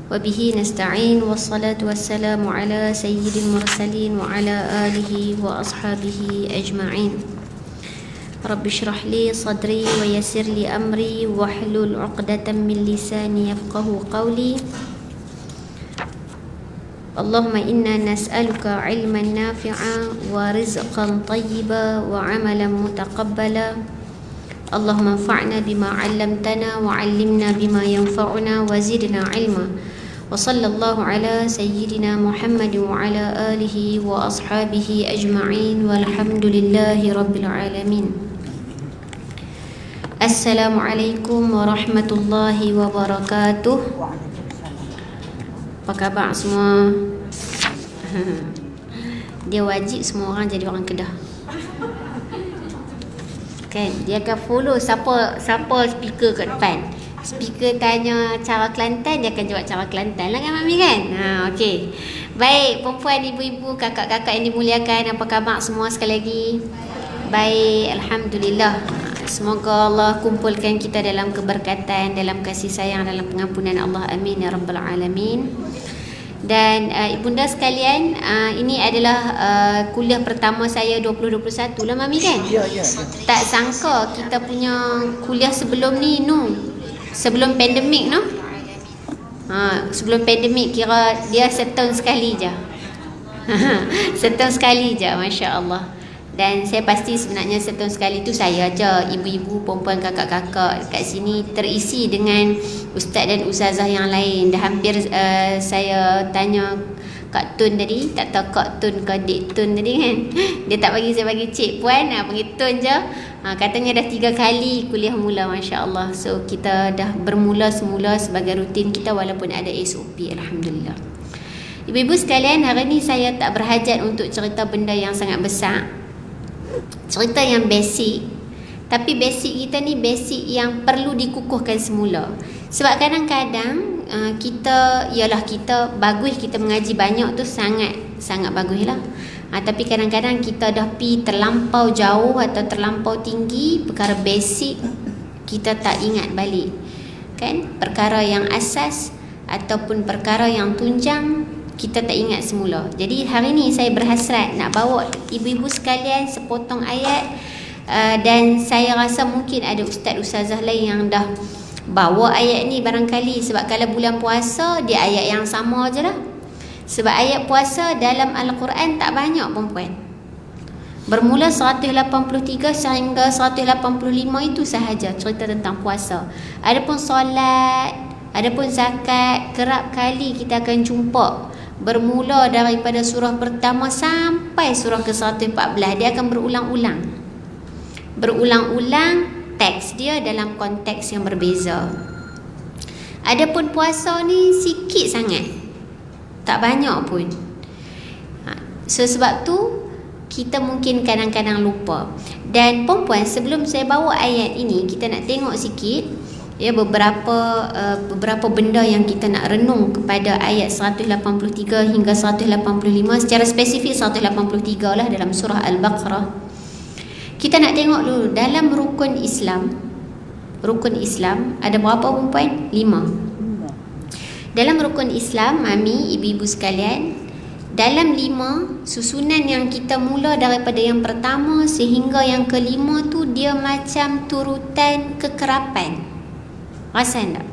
وبه نستعين والصلاة والسلام على سيد المرسلين وعلى آله وأصحابه أجمعين. رب اشرح لي صدري ويسر لي أمري واحلل عقدة من لساني يفقه قولي. اللهم إنا نسألك علما نافعا ورزقا طيبا وعملا متقبلا. اللهم انفعنا بما علمتنا وعلمنا بما ينفعنا وزدنا علما. وصلى الله على سيدنا محمد وعلى آله وأصحابه أجمعين والحمد لله رب العالمين. السلام عليكم ورحمة الله وبركاته. Apa khabar semua? Dia wajib semua orang jadi orang Kedah. Kan? Dia akan follow siapa speaker kat depan. Speaker tanya cara Kelantan, dia akan jawab cara Kelantan lah kan Mami kan? Okey. Baik, perempuan, ibu-ibu, kakak-kakak yang dimuliakan, apa khabar semua sekali lagi? Baik, Alhamdulillah. Semoga Allah kumpulkan kita dalam keberkatan, dalam kasih sayang, dalam pengampunan Allah. Amin ya rabbal alamin. Dan ibunda sekalian, ini adalah kuliah pertama saya 2021 lah Mami kan? Ya. Tak sangka kita punya kuliah sebelum ni sebelum pandemik sebelum pandemik kira dia setahun sekali je. Setahun sekali je, Masya Allah. Dan saya pasti sebenarnya setahun sekali tu saya aja, ibu-ibu, perempuan, kakak-kakak kat sini terisi dengan ustaz dan ustazah yang lain. Dah hampir saya tanya Kak Tun tadi, tak tahu Kak Tun ke Dik Tun tadi kan. Dia tak bagi saya bagi Cik Puan, panggil Tun je. Katanya dah 3 kali kuliah mula, Masya Allah. So kita dah bermula semula sebagai rutin kita walaupun ada SOP, Alhamdulillah. Ibu-ibu sekalian, hari ni saya tak berhajat untuk cerita benda yang sangat besar. Cerita yang basic. Tapi basic kita ni basic yang perlu dikukuhkan semula. Sebab kadang-kadang kita bagus, kita mengaji banyak tu sangat baguslah. Tapi kadang-kadang kita dah pi terlampau jauh atau terlampau tinggi perkara basic, kita tak ingat balik. Kan? Perkara yang asas ataupun perkara yang tunjang kita tak ingat semula. Jadi hari ni saya berhasrat nak bawa ibu-ibu sekalian sepotong ayat, dan saya rasa mungkin ada ustaz-ustazah lain yang dah bawa ayat ni barangkali. Sebab kalau bulan puasa dia ayat yang sama je lah. Sebab ayat puasa dalam Al-Quran tak banyak perempuan. Bermula 183 sehingga 185 itu sahaja cerita tentang puasa. Adapun solat, adapun zakat, kerap kali kita akan jumpa bermula daripada surah pertama sampai surah ke-114. Dia akan berulang-ulang teks dia dalam konteks yang berbeza. Adapun puasa ni sikit sangat, tak banyak pun. So sebab tu kita mungkin kadang-kadang lupa. Dan perempuan, sebelum saya bawa ayat ini, kita nak tengok sikit ya beberapa benda yang kita nak renung kepada ayat 183 hingga 185, secara spesifik 183 lah dalam surah Al-Baqarah. Kita nak tengok dulu dalam rukun Islam ada berapa perempuan? 5. Dalam rukun Islam, Mami, ibu-ibu sekalian, dalam 5 susunan yang kita mula daripada yang pertama sehingga yang kelima tu dia macam turutan kekerapan. Rasan tak?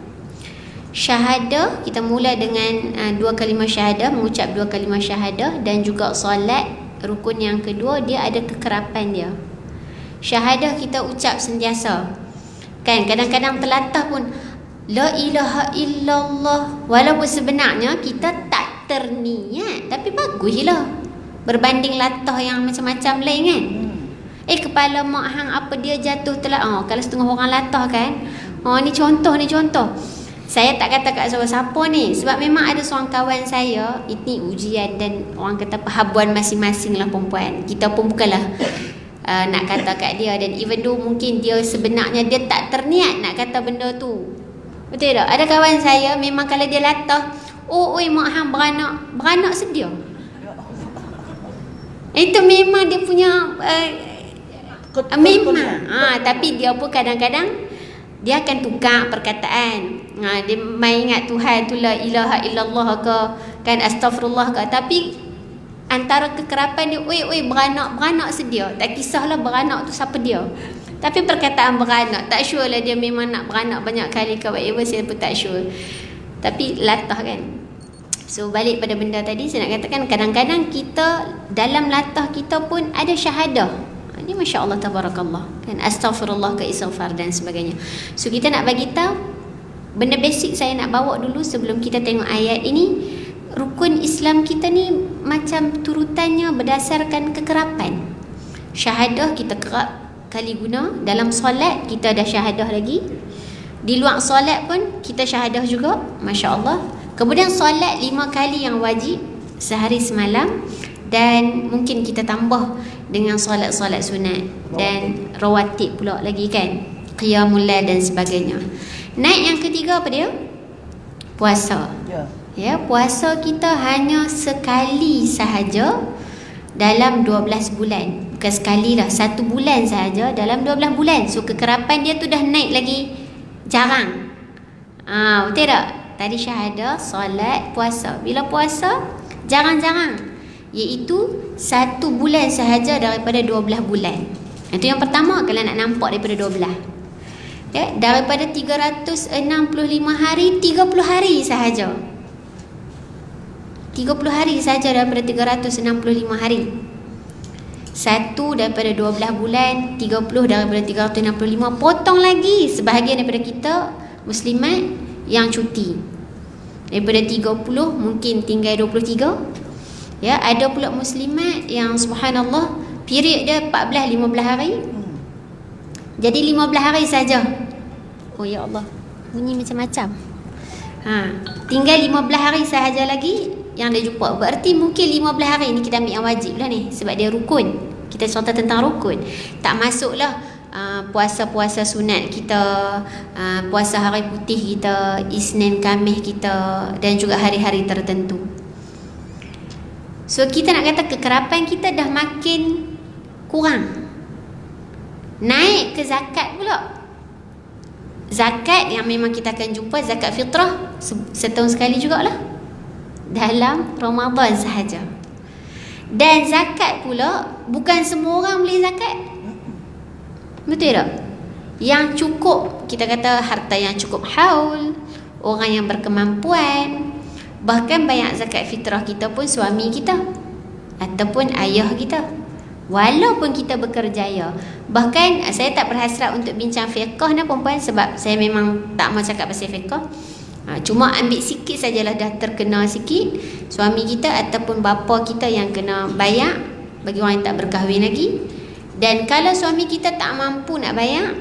Syahadah, kita mula dengan 2 kalimah syahadah, mengucap 2 kalimah syahadah, dan juga solat rukun yang kedua dia ada kekerapan dia. Syahadah kita ucap sentiasa. Kan kadang-kadang terlatah pun la ilaha illallah, walaupun sebenarnya kita tak terniat, tapi baguslah berbanding latah yang macam-macam lain kan. Kepala mak hang apa dia jatuh telah. Kalau setengah orang latah kan. Ni contoh. Saya tak kata kat siapa ni, sebab memang ada seorang kawan saya, ini ujian dan orang kata perhabuan masing-masing lah perempuan. Kita pun bukanlah nak kata kat dia, dan even though mungkin dia sebenarnya dia tak terniat nak kata benda tu. Betul tak? Ada kawan saya memang kalau dia latah, oi mak hang beranak sedia. Itu memang dia punya memang. Tapi dia pun kadang-kadang dia akan tukar perkataan. Dia main ingat Tuhan tu la ilaha illallah ke, kan, astagfirullah ke. Tapi antara kekerapan dia, oi beranak sedia. Tak kisahlah beranak tu siapa dia. Tapi perkataan beranak, tak sure lah dia memang nak beranak banyak kali ke whatever, saya pun tak sure. Tapi latah kan. So balik pada benda tadi, saya nak katakan kadang-kadang kita dalam latah kita pun ada syahadah. Ini Masya Allah tabarakallah, kan, astaghfirullah ke istighfar dan sebagainya. So kita nak bagi tahu benda basic saya nak bawa dulu sebelum kita tengok ayat ini. Rukun Islam kita ni macam turutannya berdasarkan kekerapan. Syahadah kita kerap kali guna. Dalam solat kita ada syahadah lagi. Di luar solat pun kita syahadah juga, Masya Allah. Kemudian solat 5 kali yang wajib sehari semalam. Dan mungkin kita tambah dengan solat-solat sunat dan rawatib pula lagi, kan, qiyamul lail dan sebagainya. Naik yang ketiga apa dia? Puasa. Ya, puasa kita hanya sekali sahaja dalam 12 bulan. Bukan sekali dah, 1 bulan sahaja dalam 12 bulan. So kekerapan dia tu dah naik lagi jarang. Betul tak? Tadi syahadah, solat, puasa. Bila puasa jarang-jarang, iaitu 1 bulan sahaja daripada 12 bulan. Itu yang pertama kalau nak nampak daripada 12. Ya, daripada 365 hari, 30 hari sahaja. 30 hari sahaja daripada 365 hari. 1 daripada 12 bulan, 30 daripada 365. Potong lagi sebahagian daripada kita muslimat yang cuti. Daripada 30 mungkin tinggal 23. Ya, ada pula muslimat yang subhanallah period dia 14-15 hari. Jadi 15 hari saja. Oh ya Allah, bunyi macam-macam. Tinggal 15 hari sahaja lagi yang dia jumpa. Berarti mungkin 15 hari ni kita ambil yang wajib lah ni, sebab dia rukun. Kita cerita tentang rukun. Tak masuklah puasa-puasa sunat kita, puasa hari putih kita, Isnin Khamis kita, dan juga hari-hari tertentu. So kita nak kata kekerapan kita dah makin kurang. Naik ke zakat pula. Zakat yang memang kita akan jumpa, zakat fitrah setahun sekali jugalah, dalam Ramadan sahaja. Dan zakat pula bukan semua orang boleh zakat. Betul tak? Yang cukup, kita kata harta yang cukup haul, orang yang berkemampuan. Bahkan banyak zakat fitrah kita pun suami kita ataupun ayah kita, walaupun kita berkerjaya. Bahkan saya tak berhasrat untuk bincang fiqh dah perempuan, sebab saya memang tak mau cakap pasal fiqh. Cuma ambil sikit sajalah dah terkena sikit. Suami kita ataupun bapa kita yang kena bayar bagi orang yang tak berkahwin lagi. Dan kalau suami kita tak mampu nak bayar,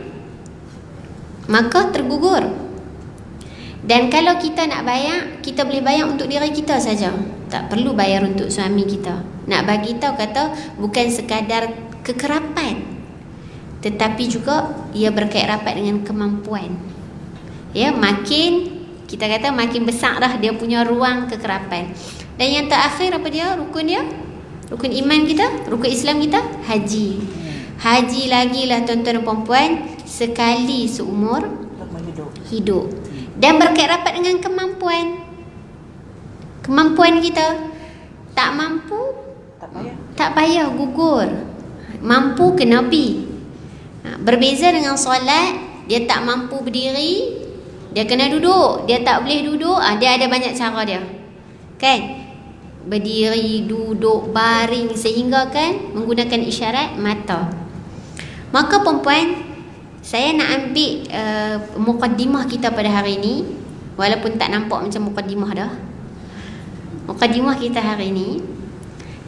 maka tergugur. Dan kalau kita nak bayar, kita boleh bayar untuk diri kita saja, tak perlu bayar untuk suami kita. Nak bagi tahu kata bukan sekadar kekerapan, tetapi juga ia berkait rapat dengan kemampuan. Ya, makin kita kata makin besar dah dia punya ruang kekerapan. Dan yang terakhir apa dia? Rukun dia? Rukun iman kita, rukun Islam kita, haji. Haji lagi lah tuan-tuan dan puan-puan, sekali seumur hidup. Dan berkait rapat dengan kemampuan. Kemampuan kita. Tak mampu, tak payah gugur. Mampu kena pergi. Berbeza dengan solat, dia tak mampu berdiri, dia kena duduk. Dia tak boleh duduk, dia ada banyak cara dia, kan? Berdiri, duduk, baring, sehingga kan menggunakan isyarat mata. Maka perempuan, saya nak ambil mukaddimah kita pada hari ini, walaupun tak nampak macam mukaddimah dah. Mukaddimah kita hari ini,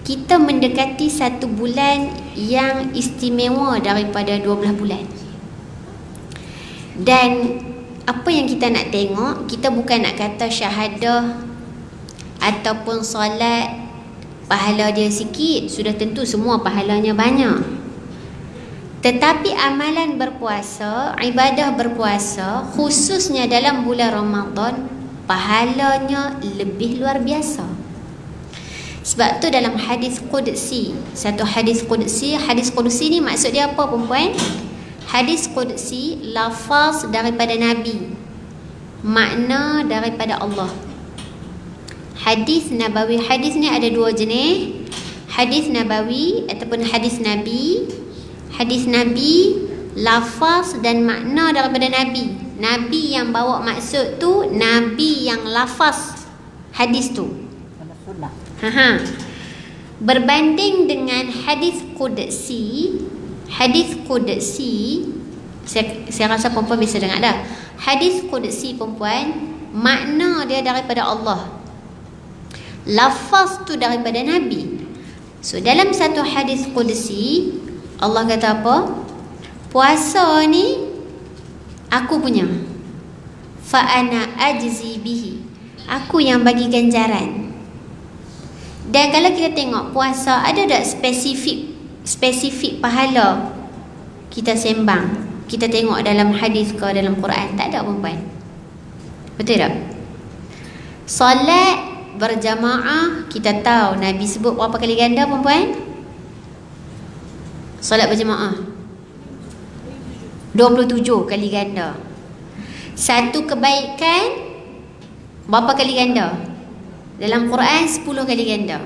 kita mendekati 1 bulan yang istimewa daripada 12 bulan. Dan apa yang kita nak tengok, kita bukan nak kata syahadah ataupun solat pahala dia sikit, sudah tentu semua pahalanya banyak. Tetapi amalan berpuasa, ibadah berpuasa, khususnya dalam bulan Ramadan, pahalanya lebih luar biasa. Sebab tu dalam hadis qudsi, satu hadis qudsi ni maksud dia apa perempuan? Hadis qudsi lafaz daripada Nabi. makna daripada Allah. Hadis Nabawi, hadis ni ada dua jenis, hadis Nabawi ataupun hadis Nabi. Hadis Nabi, lafaz dan makna daripada Nabi. Nabi yang bawa maksud tu, Nabi yang lafaz hadis tu. Berbanding dengan hadis qudsi. Hadis qudsi, saya rasa perempuan bisa dengar dah. Hadis qudsi perempuan, makna dia daripada Allah, lafaz tu daripada Nabi. So dalam satu hadis qudsi, Allah kata apa? Puasa ni aku punya, fa ana ajzi bihi, aku yang bagi ganjaran. Dan kalau kita tengok puasa, ada tak spesifik pahala kita sembang, kita tengok dalam hadis ke dalam Quran? Tak ada perempuan. Betul tak? Solat berjamaah, kita tahu Nabi sebut berapa kali ganda perempuan? Solat berjamaah 27 kali ganda. Satu kebaikan berapa kali ganda? Dalam Quran 10 kali ganda.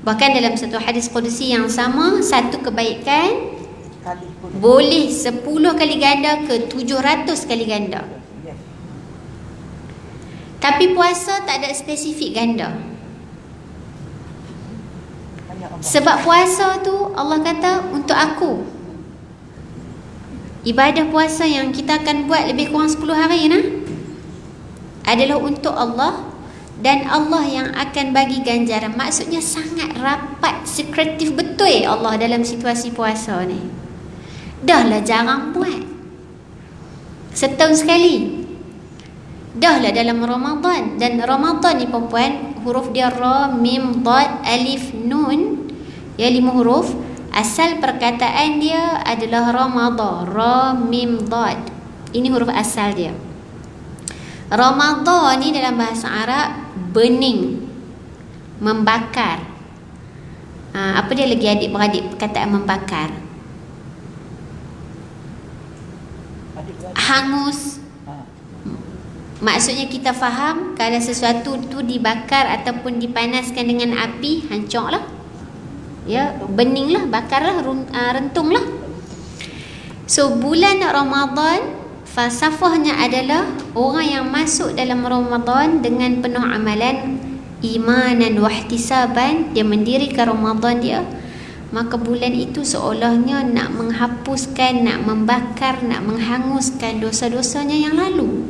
Bahkan dalam satu hadis qudsi yang sama, satu kebaikan boleh 10 kali ganda ke 700 kali ganda. Tapi puasa tak ada spesifik ganda. Sebab puasa tu Allah kata untuk aku. Ibadah puasa yang kita akan buat lebih kurang 10 hari adalah untuk Allah, dan Allah yang akan bagi ganjaran. Maksudnya sangat rapat, sekretif betul Allah dalam situasi puasa ni. Dahlah jarang buat, setahun sekali. Dahlah dalam Ramadan. Dan Ramadan ni perempuan, huruf dia Ra, Mim, Dad, Alif, Nun, ya 5 huruf. Asal perkataan dia adalah Ramadan, Ra, Mim, Dad. Ini huruf asal dia. Ramadan ni dalam bahasa Arab burning, membakar. Apa dia lagi adik-beradik perkataan membakar? Hangus. Maksudnya kita faham kalau sesuatu tu dibakar ataupun dipanaskan dengan api, hancurlah. Ya, beninglah, bakarlah, rentunglah. So bulan Ramadan falsafahnya adalah orang yang masuk dalam Ramadan dengan penuh amalan, imanan wa ihtisaban, dia mendirikan Ramadan dia, maka bulan itu seolahnya nak menghapuskan, nak membakar, nak menghanguskan dosa-dosanya yang lalu.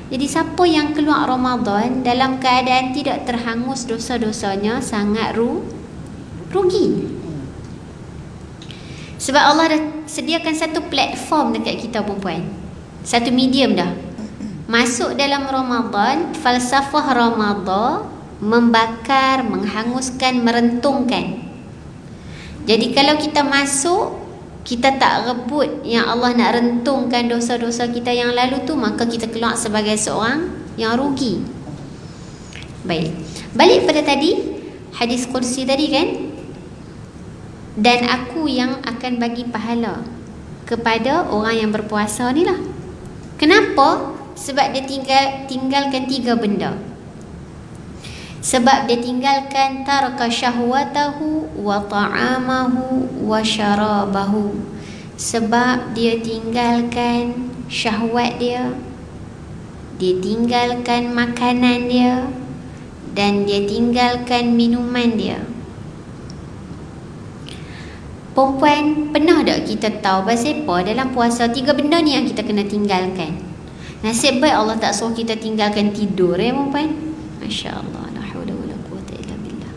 Jadi siapa yang keluar Ramadan dalam keadaan tidak terhangus dosa-dosanya, sangat rugi. Sebab Allah dah sediakan satu platform dekat kita perempuan, satu medium dah. Masuk dalam Ramadan, falsafah Ramadan membakar, menghanguskan, merentungkan. Jadi kalau kita masuk, kita tak rebut yang Allah nak rentungkan dosa-dosa kita yang lalu tu, maka kita keluar sebagai seorang yang rugi. Baik, balik pada tadi hadis qudsi tadi kan, dan aku yang akan bagi pahala kepada orang yang berpuasa ni lah. Kenapa? Sebab dia tinggalkan 3 benda. Sebab dia tinggalkan taraka syahwatahu wa ta'amahu wa syarabahu. Sebab dia tinggalkan syahwat dia, dia tinggalkan makanan dia, dan dia tinggalkan minuman dia. Perempuan, pernah tak kita tahu pasal apa dalam puasa 3 benda ni yang kita kena tinggalkan? Nasib baik Allah tak suruh kita tinggalkan tidur perempuan. Masya Allah, la haula wala quwwata illa billah.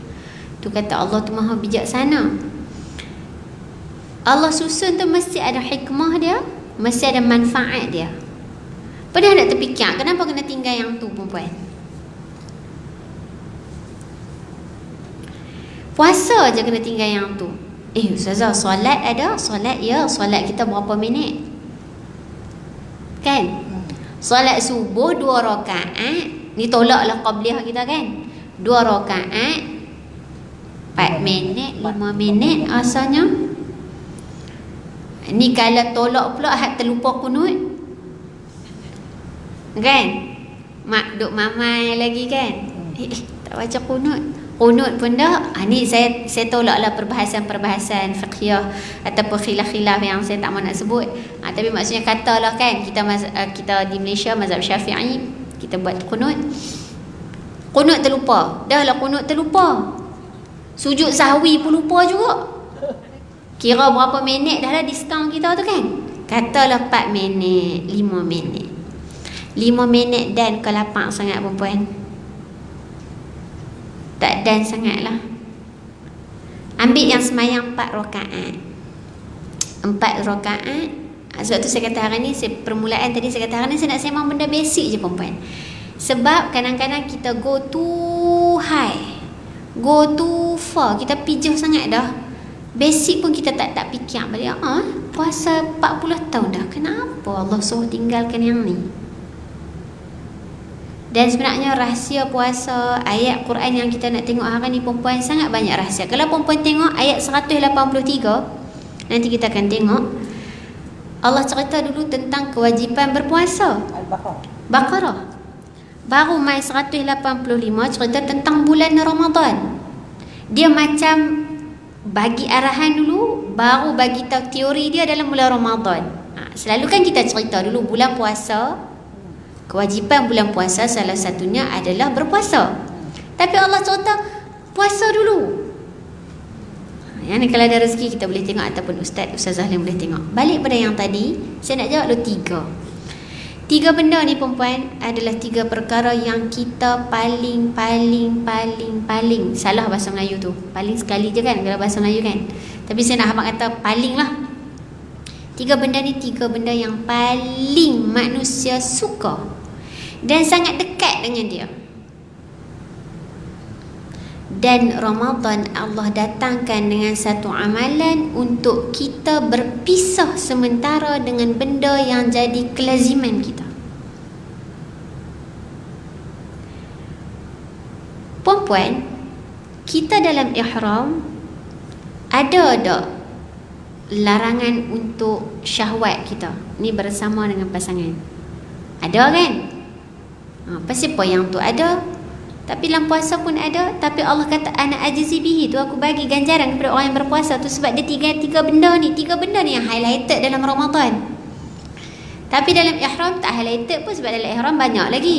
Tu kata Allah tu maha bijaksana. Allah susun tu mesti ada hikmah dia, mesti ada manfaat dia. Pernah tak terfikir kenapa kena tinggal yang tu perempuan? Puasa je kena tinggal yang tu. Ustazah, solat ada? Solat ya, solat kita berapa minit? Kan? Solat subuh 2 rakaat, ni tolaklah qabliyah kita kan. 2 rakaat 4 minit, 5 minit asalnya. Ni kalau tolak pula terlupa kunut. Kan? mak duk mamai lagi kan. Tak baca kunut. Kunut pun dah. Ni saya tolaklah perbahasan fiqhiyah ataupun khilaf-khilaf yang saya tak mahu nak sebut. Tapi maksudnya katalah kan kita di Malaysia mazhab Syafi'i, kita buat kunut. Kunut terlupa. Dah lah kunut terlupa. Sujud sahwi pun lupa juga. Kira berapa minit dah lah diskaun kita tu kan. Katalah 4 minit, 5 minit. 5 minit dan ke lapang sangat perempuan. Tak dan sangat lah. Ambil yang semayang 4 rakaat. 4 rakaat. Sebab tu saya kata hari ni, permulaan tadi saya kata hari ni saya nak sembang benda basic je perempuan. Sebab kadang-kadang kita go too high, go too far, kita pijah sangat dah. Basic pun kita tak fikir balik. Puasa 40 tahun dah, kenapa Allah suruh tinggalkan yang ni? Dan sebenarnya rahsia puasa, ayat Quran yang kita nak tengok hari ni perempuan sangat banyak rahsia. Kalau perempuan tengok ayat 183, nanti kita akan tengok Allah cerita dulu tentang kewajipan berpuasa. Al-Baqarah. Baru mai 185 cerita tentang bulan Ramadan. Dia macam bagi arahan dulu, baru bagi tahu teori dia dalam bulan Ramadan. Selalu kan kita cerita dulu bulan puasa. Kewajipan bulan puasa salah satunya adalah berpuasa. Tapi Allah cerita puasa dulu. Yang ni kalau ada rezeki kita boleh tengok, ataupun Ustazah Zahlin boleh tengok. Balik pada yang tadi, saya nak jawab dulu 3 benda ni perempuan adalah 3 perkara yang kita paling salah bahasa Melayu tu. Paling sekali je kan kalau bahasa Melayu kan. Tapi saya nak habaq kata paling lah. 3 benda ni 3 benda yang paling manusia suka dan sangat dekat dengan dia. Dan Ramadan Allah datangkan dengan satu amalan untuk kita berpisah sementara dengan benda yang jadi kelaziman kita. Perempuan, kita dalam ihram ada tak larangan untuk syahwat kita ni bersama dengan pasangan? Ada kan? Pasal apa yang tu ada? Tapi dalam puasa pun ada. Tapi Allah kata ana ajzi bihi tu, aku bagi ganjaran kepada orang yang berpuasa tu. Sebab dia tiga benda ni yang highlighted dalam Ramadan. Tapi dalam ihram tak highlighted pun, sebab dalam ihram banyak lagi.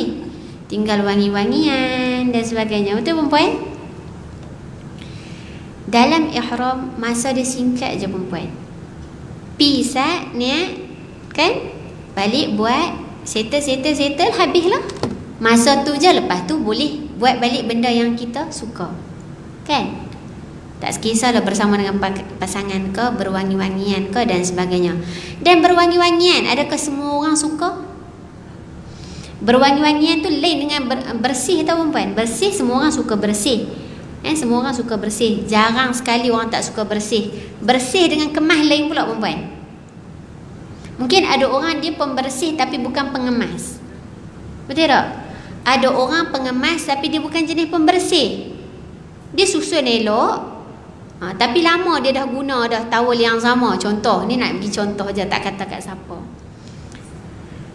Tinggal wangi-wangian dan sebagainya. Betul perempuan? Dalam ihram masa dia singkat je perempuan. Pisat niat kan, balik buat settle habislah. Masa tu je, lepas tu boleh buat balik benda yang kita suka. Kan? Tak kisahlah bersama dengan pasangan ke, berwangi-wangian ke dan sebagainya. Dan berwangi-wangian, adakah semua orang suka? Berwangi-wangian tu lain dengan bersih tau perempuan. Bersih, semua orang suka bersih. Semua orang suka bersih. Jarang sekali orang tak suka bersih. Bersih dengan kemas lain pula perempuan. Mungkin ada orang dia pembersih tapi bukan pengemas. Betul tak? Ada orang pengemas tapi dia bukan jenis pembersih. Dia susun elok, tapi lama dia dah guna dah towel yang sama. Contoh, ni nak bagi contoh je, tak kata kat siapa.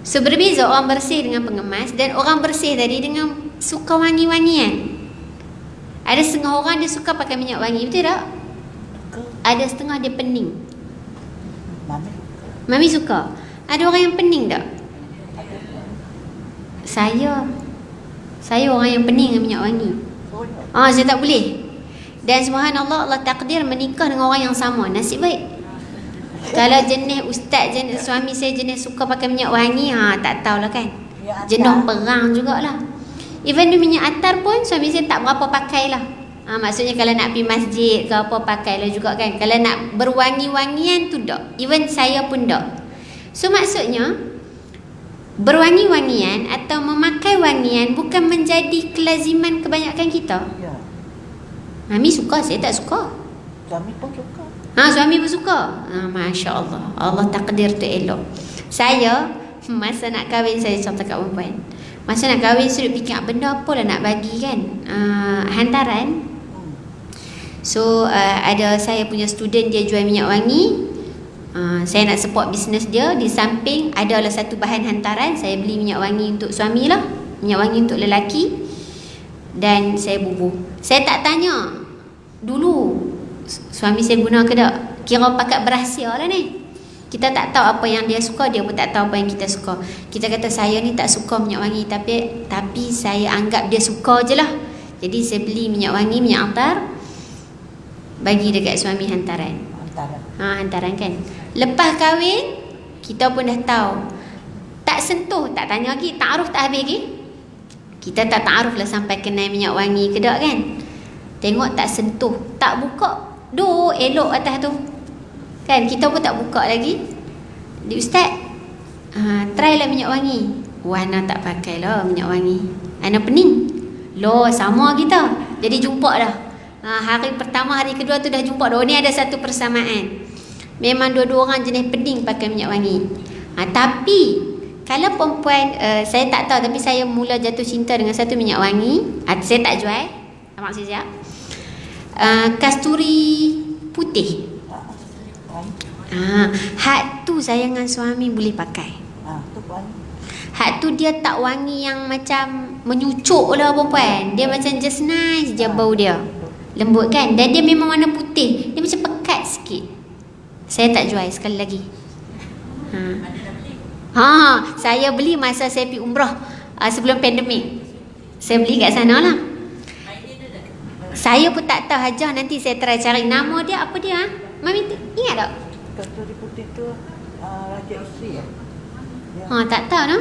So berbeza orang bersih dengan pengemas, dan orang bersih tadi dengan suka wangi-wangian. Ada setengah orang dia suka pakai minyak wangi, betul tak? Ada setengah dia pening. Mami suka. Ada orang yang pening tak? Saya orang yang pening dengan minyak wangi. Saya tak boleh. Dan subhanallah, Allah takdir menikah dengan orang yang sama. Nasib baik. Kalau jenis ustaz, jenis suami saya jenis suka pakai minyak wangi, tak tahulah kan. Jenuh perang jugalah. Even minyak atar pun suami saya tak berapa pakai lah. Maksudnya kalau nak pergi masjid ke apa, pakailah juga kan. Kalau nak berwangi-wangian tu tak. Even saya pun tak. So maksudnya berwangi-wangian atau memakai wangian bukan menjadi kelaziman kebanyakan kita. Ya. Mami suka, saya tak suka. Suami pun suka. Suami pun suka. Masya Allah. Allah takdir tu elok. Saya masa nak kahwin, saya cerita kat perempuan. Masa nak kahwin suruh fikir benda apa lah nak bagi kan. Hantaran. So ada saya punya student dia jual minyak wangi. Saya nak support bisnes dia. Di samping adalah satu bahan hantaran, saya beli minyak wangi untuk suami lah. minyak wangi untuk lelaki, dan saya bubuh. Saya tak tanya dulu suami saya guna ke tak. Kira pakat berahsia lah ni. Kita tak tahu apa yang dia suka, dia pun tak tahu apa yang kita suka. Kita kata saya ni tak suka minyak wangi, tapi saya anggap dia suka je lah. Jadi saya beli minyak wangi, minyak antar, bagi dekat suami hantaran. Hantaran kan. Lepas kahwin, kita pun dah tahu. Tak sentuh, tak tanya lagi, ta'aruf tak habis lagi. Kita tak ta'aruf lah sampai kenal minyak wangi ke tak kan. Tengok tak sentuh, tak buka, elok atas tu. Kan, kita pun tak buka lagi. Ustaz, try lah minyak wangi. Ana tak pakai lah minyak wangi. Ana pening. Loh, sama kita. Jadi jumpa dah. Hari pertama, hari kedua tu dah jumpa dah. Ni ada satu persamaan. Memang dua-dua orang jenis pening pakai minyak wangi. Tapi kalau perempuan, saya tak tahu, tapi saya mula jatuh cinta dengan satu minyak wangi. Saya tak jual. Maksud saya kasturi putih. Hak tu saya dengan suami boleh pakai. Hak tu dia tak wangi yang macam menyucuk lah perempuan. Dia macam just nice je bau dia. Lembut kan. Dan dia memang warna putih. Dia macam pekat sikit. Saya tak jual sekali lagi. Saya beli masa saya pergi umrah sebelum pandemik. Saya beli kat sana lah. Saya pun tak tahu, Hajah, nanti saya try cari nama dia. Apa dia? Mami ingat tak? Kasturi putih tu Raja Isteri ya? Tak tahu no?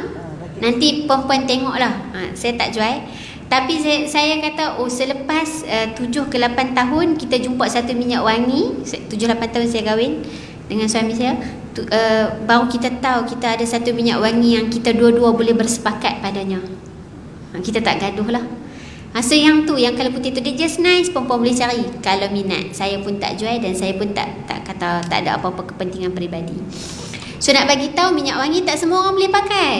Nanti perempuan tengok lah. Saya tak jual. Tapi saya kata, selepas 7 ke 8 tahun kita jumpa satu minyak wangi. 7-8 tahun saya kahwin dengan suami saya, baru kita tahu kita ada satu minyak wangi yang kita dua-dua boleh bersepakat padanya. Kita tak gaduh lah. So yang tu, yang kalau putih tu dia just nice, perempuan boleh cari kalau minat. Saya pun tak jual dan saya pun tak kata tak ada apa-apa kepentingan peribadi. So nak bagi tahu, minyak wangi tak semua orang boleh pakai.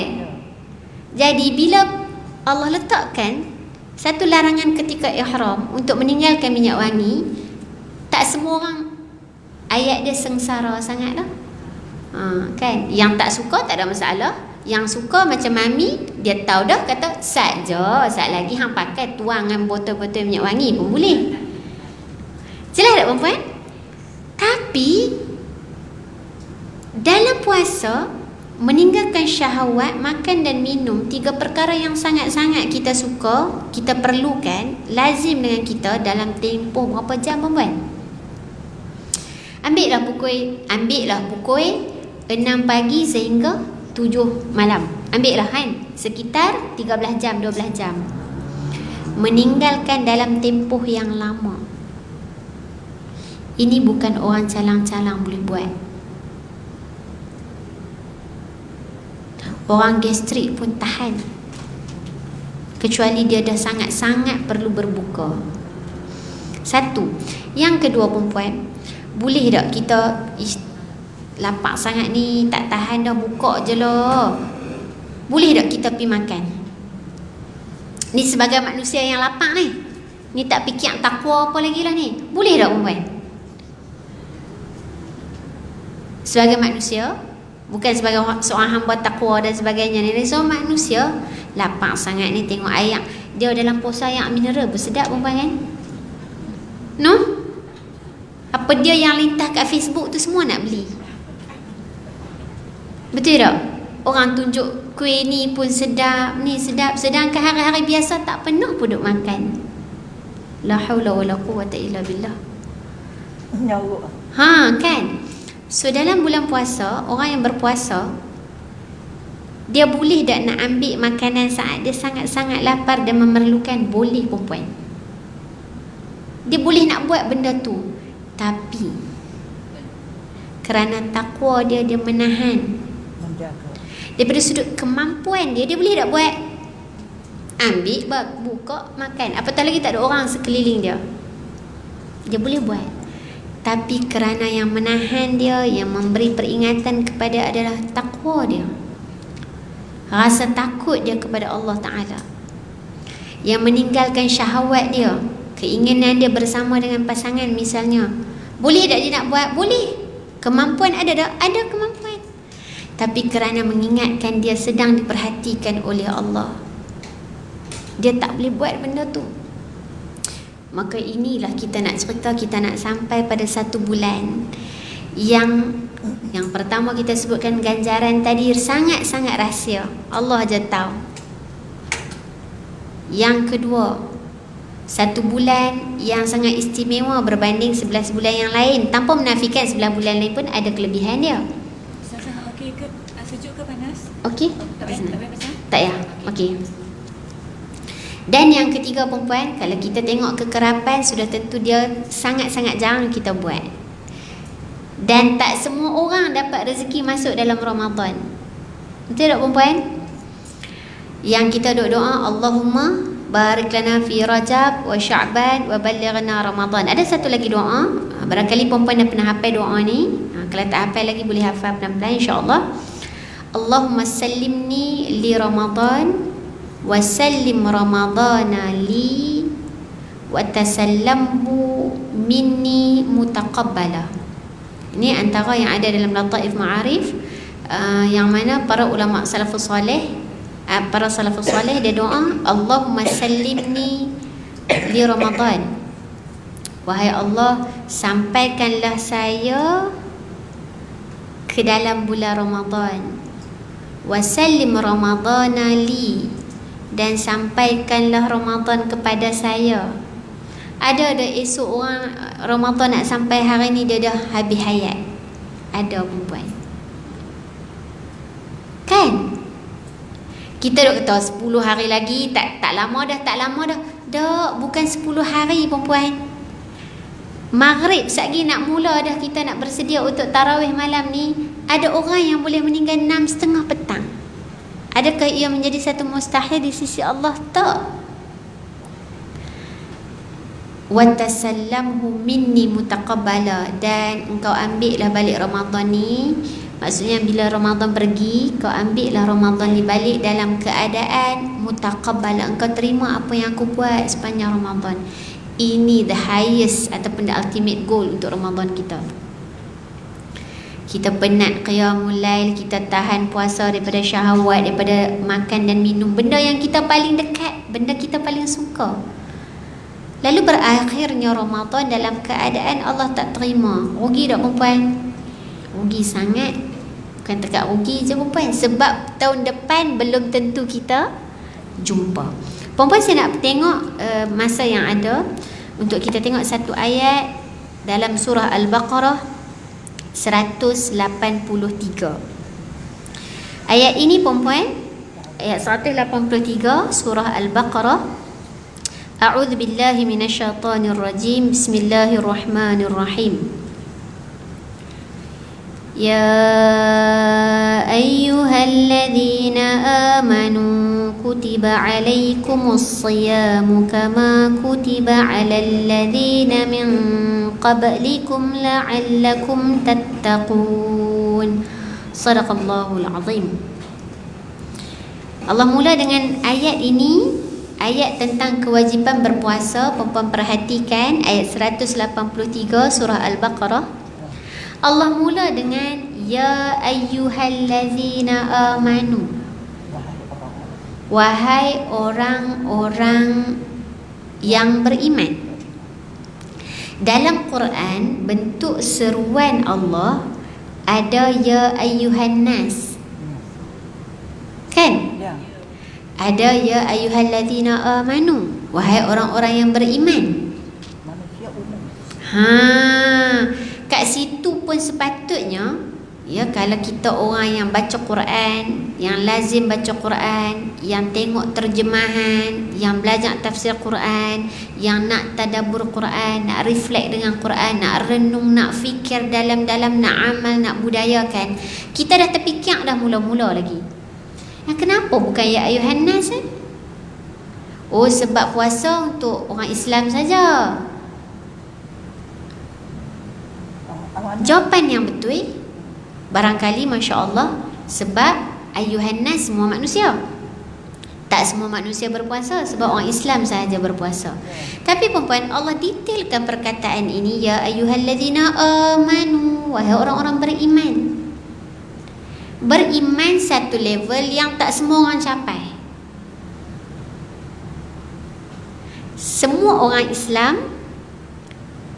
Jadi bila Allah letakkan satu larangan ketika ihram untuk meninggalkan minyak wangi, tak semua orang ayat dia sengsara sangatlah. Kan, yang tak suka tak ada masalah. Yang suka macam mami, dia tahu dah, kata sat lagi hang pakai tuang dengan botol-botol minyak wangi pun boleh. Jelas tak perempuan? Tapi dalam puasa, meninggalkan syahwat, makan dan minum, 3 perkara yang sangat-sangat kita suka, kita perlukan, lazim dengan kita dalam tempoh berapa jam perempuan? Ambillah pukul 6 pagi sehingga 7 malam. Ambillah kan, sekitar 13 jam, 12 jam. Meninggalkan dalam tempoh yang lama. Ini bukan orang calang-calang boleh buat. Orang gastrik pun tahan, kecuali dia dah sangat-sangat perlu berbuka. Satu. Yang kedua perempuan, boleh tak kita lapar sangat ni, tak tahan dah, buka je lah. Boleh tak kita pergi makan? Ni sebagai manusia yang lapar ni, ni tak fikir takwa apa lagi lah ni. Boleh tak perempuan? Sebagai manusia, bukan sebagai seorang hamba takwa dan sebagainya ni, seorang manusia lapar sangat ni, tengok air dia dalam puasa yang mineral bersedap perempuan kan? No? Apa dia yang lintas kat Facebook tu semua nak beli. Betul tak? Orang tunjuk kuih ni pun sedap, ni sedap, sedangkan hari-hari biasa tak pernah pun duk makan. La haula wala quwwata illa billah. Nyawa. Kan? So dalam bulan puasa, orang yang berpuasa, dia boleh tak nak ambil makanan saat dia sangat-sangat lapar dan memerlukan? Boleh perempuan. Dia boleh nak buat benda tu. Tapi kerana takwa dia menahan. Daripada sudut kemampuan dia boleh tak buat? Ambil, buka, makan. Apatah lagi tak ada orang sekeliling dia, dia boleh buat. Tapi kerana yang menahan dia, yang memberi peringatan kepada adalah takwa dia, rasa takut dia kepada Allah Ta'ala, yang meninggalkan syahwat dia, keinginan dia bersama dengan pasangan misalnya. Boleh tak dia nak buat? Boleh. Kemampuan ada tak? Ada kemampuan. Tapi kerana mengingatkan dia sedang diperhatikan oleh Allah, Dia tak boleh buat benda tu. Maka inilah kita nak cerita, kita nak sampai pada 1 bulan yang pertama kita sebutkan ganjaran tadi sangat-sangat rahsia. Allah aja tahu. Yang kedua, 1 bulan yang sangat istimewa berbanding 11 bulan yang lain. Tanpa menafikan 11 bulan lain pun ada kelebihan dia. Ustazah, okey ke? Sejuk ke panas? Okey? Tak payah, tak payah pasang? Tak ya? Okey. Dan yang ketiga perempuan, kalau kita tengok kekerapan, sudah tentu dia sangat-sangat jarang kita buat. Dan tak semua orang dapat rezeki masuk dalam Ramadan. Betul tak perempuan? Yang kita doa, Allahumma barik lana fi Rajab wa Sya'ban wa ballighna Ramadan. Ada satu lagi doa, barangkali perempuan dah pernah hafal doa ni. Kalau tak hafal lagi boleh hafal pelan-pelan insya-Allah. Allahumma sallimni li Ramadan wa sallim Ramadana li wa tasallamhu minni mutaqabbala. Ini antara yang ada dalam Lataif Ma'arif, yang mana para ulama salafus salih, dia doa, Allahumma sallimni li Ramadan. Wahai Allah, sampaikanlah saya ke dalam bulan Ramadan. Wa sallim Ramadana li, dan sampaikanlah Ramadan kepada saya. Ada esok orang Ramadan nak sampai hari ni dia dah habis hayat. Ada perempuan. Kan? Kita duk kata 10 hari lagi, tak lama dah. Dah, bukan 10 hari perempuan. Maghrib satgi nak mula dah, kita nak bersedia untuk tarawih malam ni. Ada orang yang boleh meninggal 6.30 petang. Adakah ia menjadi satu mustahil di sisi Allah? Tak. Wa tasallamhu minni mutaqabbala, dan engkau ambillah balik Ramadan ni. Maksudnya bila Ramadan pergi, kau ambillah Ramadan ni balik dalam keadaan mutaqabbala. Engkau terima apa yang aku buat sepanjang Ramadan. Ini the highest ataupun the ultimate goal untuk Ramadan kita. Kita penat qiyamul lail, kita tahan puasa daripada syahwat, daripada makan dan minum, benda yang kita paling dekat, benda kita paling suka. Lalu berakhirnya Ramadan dalam keadaan Allah tak terima. Rugi tak perempuan? Rugi sangat. Bukan dekat rugi je perempuan, sebab tahun depan belum tentu kita jumpa. Perempuan, saya nak tengok masa yang ada untuk kita tengok satu ayat dalam surah Al-Baqarah 183. Ayat ini perempuan, ayat 183 surah Al-Baqarah. A'udzu billahi minasyaitonir rajim. Bismillahirrahmanirrahim. Ya ayyuhalladzina amanu kutiba alaikumus siyamu kama kutiba alal ladzina min qablikum la'allakum tattaqun. Shadaqallahul azim. Allah mula dengan ayat ini, ayat tentang kewajiban berpuasa. Perempuan perhatikan ayat 183 surah Al-Baqarah. Allah mula dengan ya ayyuhallazina amanu, wahai orang-orang yang beriman. Dalam Quran, bentuk seruan Allah ada ya ayyuhan nas, kan? Ya. Ada ya ayyuhallazina amanu, wahai orang-orang yang beriman. Manusia umum. Kat situ pun sepatutnya, ya, kalau kita orang yang baca Quran, yang lazim baca Quran, yang tengok terjemahan, yang belajar tafsir Quran, yang nak tadabbur Quran, nak reflect dengan Quran, nak renung, nak fikir dalam-dalam, nak amal, nak budayakan, kita dah terfikir dah mula-mula lagi. Kenapa bukan ya ayuhan nas? Oh, sebab puasa untuk orang Islam saja. Jawapan yang betul barangkali masya-Allah, sebab ayuhan nas semua manusia. Tak semua manusia berpuasa, sebab orang Islam sahaja berpuasa. Tapi perempuan, Allah detailkan perkataan ini, ya ayyuhallazina amanu, wahai orang-orang beriman. Beriman satu level yang tak semua orang capai. semua orang Islam,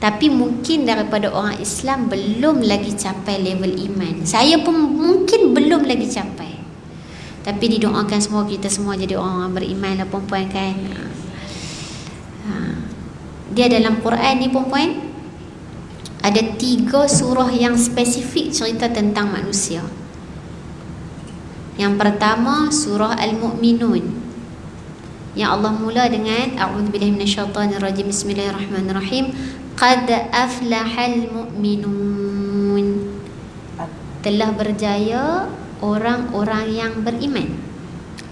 tapi mungkin daripada orang Islam belum lagi capai level iman. Saya pun mungkin belum lagi capai. Tapi didoakan semua kita semua jadi orang beriman lah perempuan kan. Dia dalam Quran ni perempuan, ada 3 surah yang spesifik cerita tentang manusia. Yang pertama surah Al-Mu'minun, yang Allah mula dengan a'udzubillahi minasyaitonirrajim, bismillahirrahmanirrahim, qad aflahal mu'minun, telah berjaya orang-orang yang beriman.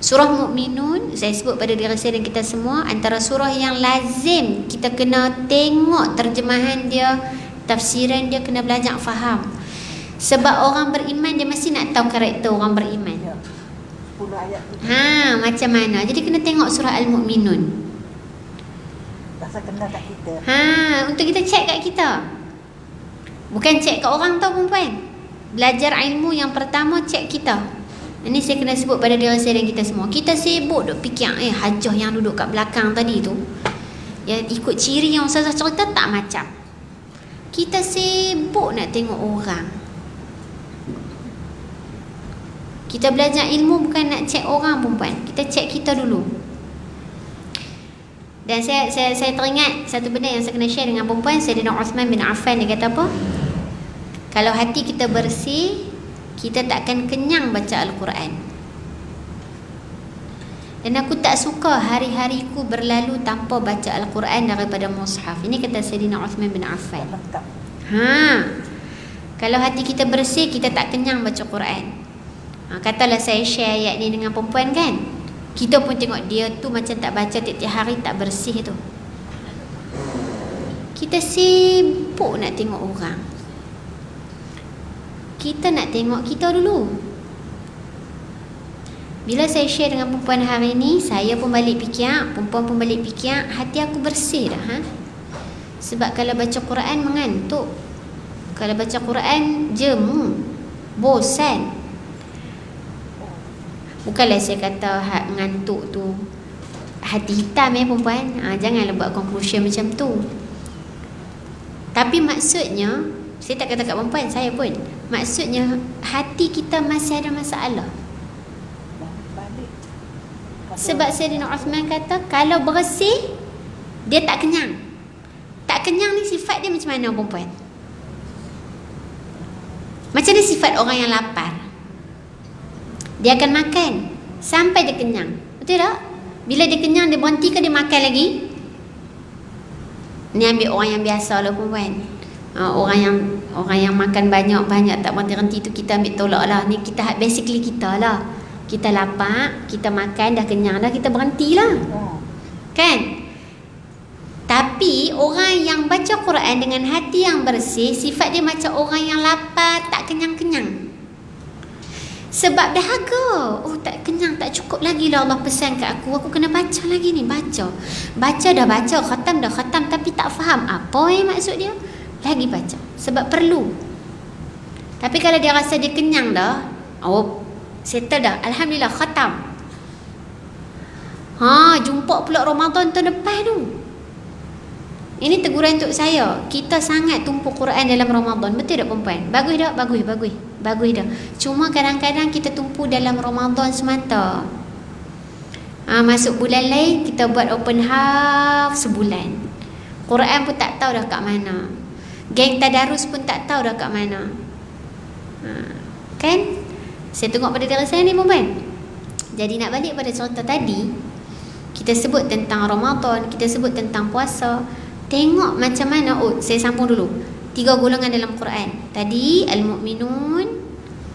Surah Mu'minun saya sebut pada diri saya dan kita semua antara surah yang lazim kita kena tengok terjemahan dia, tafsiran dia, kena belajar faham. Sebab orang beriman dia mesti nak tahu karakter orang beriman. Ya. 10 ayat tu. Macam mana? Jadi kena tengok surah Al-Mu'minun. Rasa kena kat kita. Untuk kita cek kat kita. Bukan cek kat orang tau perempuan. Belajar ilmu yang pertama cek kita. Ini saya kena sebut pada diri saya dan kita semua. Kita sibuk duk fikir hajah yang duduk kat belakang tadi tu, yang ikut ciri yang ustazah cerita tak macam. Kita sibuk nak tengok orang. Kita belajar ilmu bukan nak cek orang perempuan. Kita cek kita dulu. Dan saya teringat satu benda yang saya kena share dengan perempuan. Sayyidina Uthman bin Affan, dia kata apa? Kalau hati kita bersih, kita takkan kenyang baca Al-Quran. Dan aku tak suka hari-hariku berlalu tanpa baca Al-Quran daripada mushaf. Ini kata Sayyidina Uthman bin Affan. Lengkap. Kalau hati kita bersih, kita tak kenyang baca Quran. Katalah saya share ayat ni dengan perempuan kan, kita pun tengok dia tu macam tak baca tiap-tiap hari, tak bersih tu. Kita sibuk nak tengok orang. Kita nak tengok kita dulu. Bila saya share dengan perempuan hari ni, saya pun balik fikir, perempuan pun balik fikir, hati aku bersih dah. Sebab kalau baca Quran mengantuk. Kalau baca Quran jemu, bosan. Bukanlah saya kata ngantuk tu hati hitam perempuan. Janganlah buat conclusion macam tu. Tapi maksudnya, saya tak kata kat perempuan, saya pun, maksudnya hati kita masih ada masalah. Balik. Sebab Sayyidina Uthman kata kalau bersih, dia tak kenyang. Tak kenyang ni sifat dia macam mana perempuan? Macam mana sifat orang yang lapar? Dia akan makan sampai dia kenyang. Betul tak? Bila dia kenyang, dia berhenti ke dia makan lagi? Ni ambil orang yang biasa lah perempuan. Orang yang makan banyak-banyak tak berhenti-henti tu kita ambil tolak lah. Ni kita basically kita lah. Kita lapar, kita makan dah kenyang dah, kita berhentilah. Kan? Tapi orang yang baca Quran dengan hati yang bersih, sifat dia macam orang yang lapar tak kenyang-kenyang. Sebab dahaga. Tak kenyang, tak cukup lagi lah Allah pesan kat aku. Aku kena baca lagi ni, baca. Baca dah baca, khatam dah khatam, tapi tak faham apa yang maksud dia. Lagi baca. Sebab perlu. Tapi kalau dia rasa dia kenyang dah, settle dah, alhamdulillah khatam. Jumpa pula Ramadan tahun depan tu. Ini teguran untuk saya. Kita sangat tumpuk Quran dalam Ramadan. Betul tak perempuan? Bagus tak? Bagus dah. Cuma kadang-kadang kita tumpu dalam Ramadan semata. Masuk bulan lain, kita buat open house sebulan. Quran pun tak tahu dah kat mana. Geng tadarus pun tak tahu dah kat mana. Kan? Saya tengok pada diri saya ni perempuan. Jadi nak balik pada cerita tadi, kita sebut tentang Ramadan, kita sebut tentang puasa. Tengok macam mana. Saya sambung dulu. 3 golongan dalam Quran. Tadi Al-Mu'minun,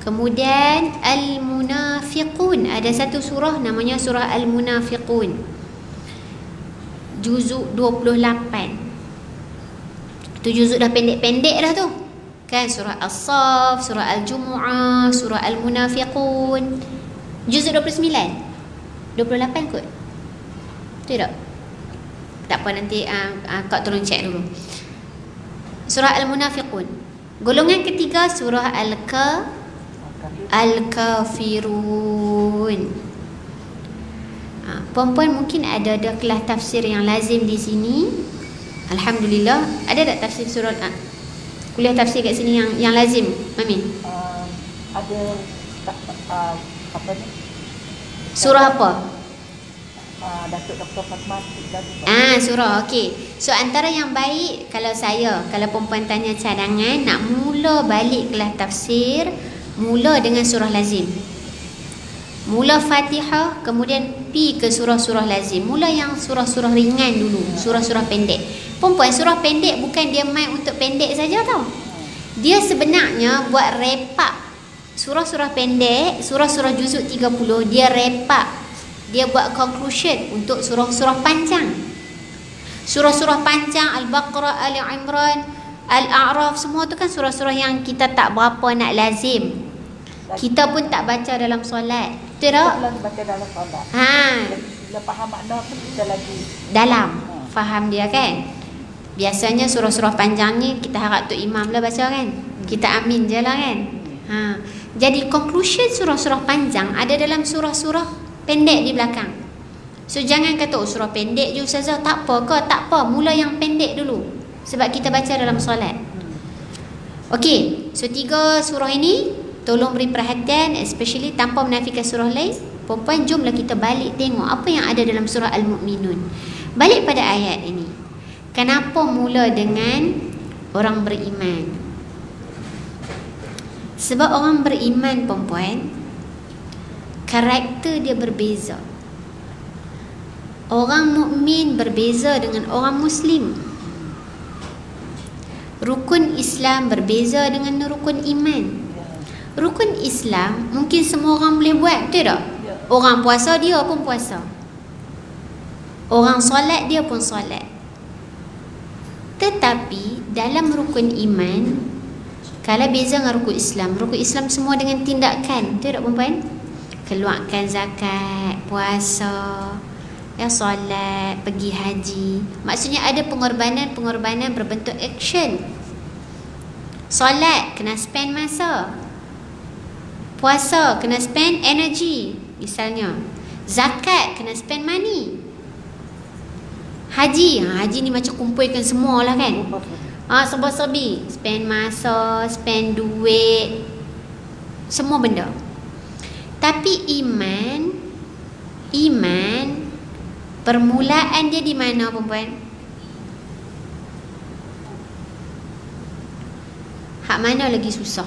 kemudian Al-Munafiqun. Ada satu surah namanya surah Al-Munafiqun. Juzuk 28. Tu juzuk dah pendek-pendek dah tu. Kan surah As-Saff, surah Al-Jumu'ah, surah Al-Munafiqun. Juzuk 29. 28 kot. Betul tak? Tak apa, nanti Kak tolong cek dulu. Surah Al-Munafiqun. Golongan ketiga surah Al-Kafirun. Puan-puan mungkin ada kelas tafsir yang lazim di sini. Alhamdulillah. Ada tak tafsir surah kuliah tafsir kat sini yang lazim, Mami? Ada apa ni? Surah apa? Datuk Dr. Fatma Surah. Okey. So antara yang baik, kalau perempuan tanya cadangan nak mula balik kelas tafsir, mula dengan surah lazim. Mula Fatihah, kemudian pi ke surah-surah lazim. Mula yang surah-surah ringan dulu, surah-surah pendek. Perempuan, surah pendek bukan dia main untuk pendek saja tau. Dia sebenarnya buat repak surah-surah pendek, surah-surah juzuk 30, dia repak. Dia buat conclusion untuk surah-surah panjang. Surah-surah panjang, Al-Baqarah, Ali Imran, Al-A'raf, semua tu kan surah-surah yang kita tak berapa nak lazim. Kita pun tak baca dalam solat. Betul tak? Kita lagi baca dalam solat. Bila faham makna pun kita lagi dalam faham dia kan. Biasanya surah-surah panjang ni kita harap Tok Imam lah baca kan. Kita amin je lah kan. Jadi conclusion surah-surah panjang ada dalam surah-surah pendek di belakang. So jangan kata surah pendek je Ustazah, tak apa ke? Tak apa, mula yang pendek dulu. Sebab kita baca dalam solat. Okey, so 3 surah ini tolong beri perhatian, especially tanpa menafikan surah lain. Perempuan, jomlah kita balik tengok apa yang ada dalam surah Al-Mu'minun. Balik pada ayat ini. Kenapa mula dengan orang beriman? Sebab orang beriman, perempuan, karakter dia berbeza. Orang mukmin berbeza dengan orang Muslim. Rukun Islam berbeza dengan rukun iman. Rukun Islam mungkin semua orang boleh buat, betul tak? Orang puasa dia pun puasa. Orang solat dia pun solat. Tetapi dalam rukun iman, kalau beza dengan rukun Islam semua dengan tindakan, betul tak perempuan? Keluarkan zakat, puasa, solat, pergi haji. Maksudnya ada pengorbanan berbentuk action. Solat kena spend masa. Puasa kena spend energy, misalnya. Zakat kena spend money. Haji ni macam kumpulkan semua lah kan. Serba-serbi, spend masa, spend duit, semua benda. Tapi iman permulaan dia di mana, perempuan? Hak mana lagi susah?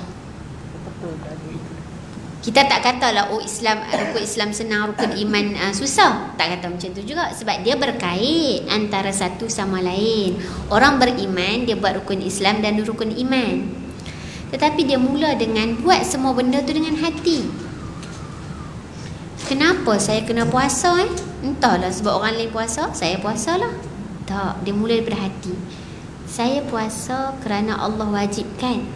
Kita tak katalah rukun Islam senang, rukun iman susah. Tak kata macam tu juga. Sebab dia berkait antara satu sama lain. Orang beriman dia buat rukun Islam dan rukun iman. Tetapi dia mula dengan buat semua benda tu dengan hati. Kenapa saya kena puasa? Entahlah sebab orang lain puasa, saya puasalah. Tak, dia mula daripada hati. Saya puasa kerana Allah wajibkan,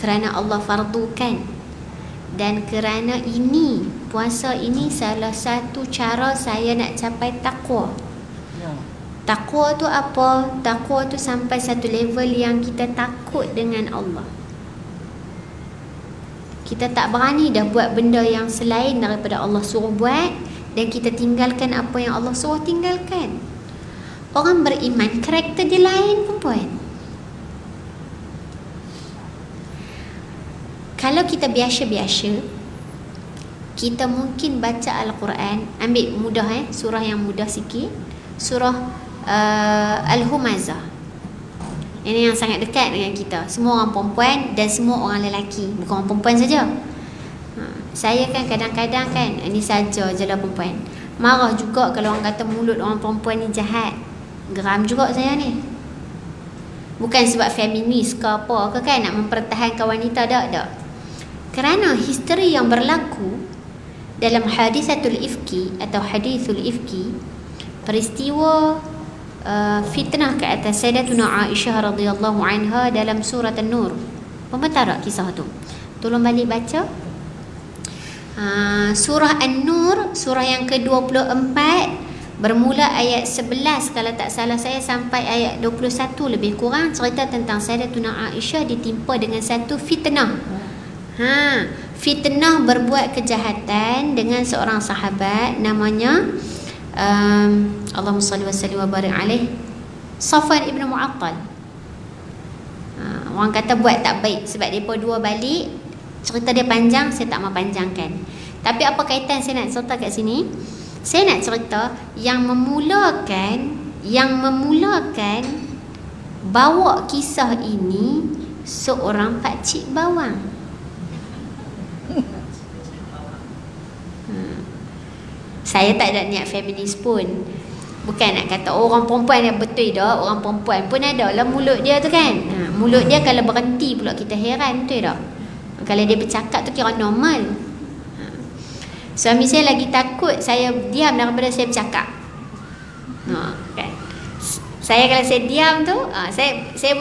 kerana Allah fardukan. Dan kerana ini, puasa ini salah satu cara saya nak capai takwa. Takwa tu apa? Takwa tu sampai satu level yang kita takut dengan Allah. Kita tak berani dah buat benda yang selain daripada Allah suruh buat, dan kita tinggalkan apa yang Allah suruh tinggalkan. Orang beriman, karakter dia lain, perempuan. Kalau kita biasa-biasa, kita mungkin baca Al-Quran, ambil mudah surah yang mudah sikit, surah Al-Humazah. Ini yang sangat dekat dengan kita. Semua orang perempuan dan semua orang lelaki, bukan orang perempuan saja. Saya kan kadang-kadang kan, ini saja je lah perempuan, marah juga kalau orang kata mulut orang perempuan ni jahat. Geram juga saya ni. Bukan sebab feminis ke apa ke kan, nak mempertahankan wanita, tak. Kerana history yang berlaku dalam hadisatul ifki atau hadithul ifki, peristiwa fitnah ke atas Sayyidatuna Aisyah radhiyallahu anha dalam surah An-Nur. Pementara kisah tu. Tolong balik baca. Surah An-Nur, surah yang ke-24, bermula ayat 11 kalau tak salah saya sampai ayat 21 lebih kurang, cerita tentang Sayyidatuna Aisyah ditimpa dengan satu fitnah. Fitnah berbuat kejahatan dengan seorang sahabat namanya Allahumma salli wa sallim wa barik alaih, Safwan ibn Mu'attal. Orang kata buat tak baik sebab mereka dua balik. Cerita dia panjang, saya tak mau panjangkan. Tapi apa kaitan saya nak cerita kat sini? Saya nak cerita yang memulakan bawa kisah ini seorang pakcik bawang. Saya tak ada niat feminis pun. Bukan nak kata orang perempuan yang betul dah, orang perempuan pun ada lah mulut dia tu kan. Mulut dia kalau berhenti pula kita heran, betul tak? Kalau dia bercakap tu kira normal. Suami saya lagi takut saya diam daripada saya bercakap. Kan? Saya kalau saya diam tu,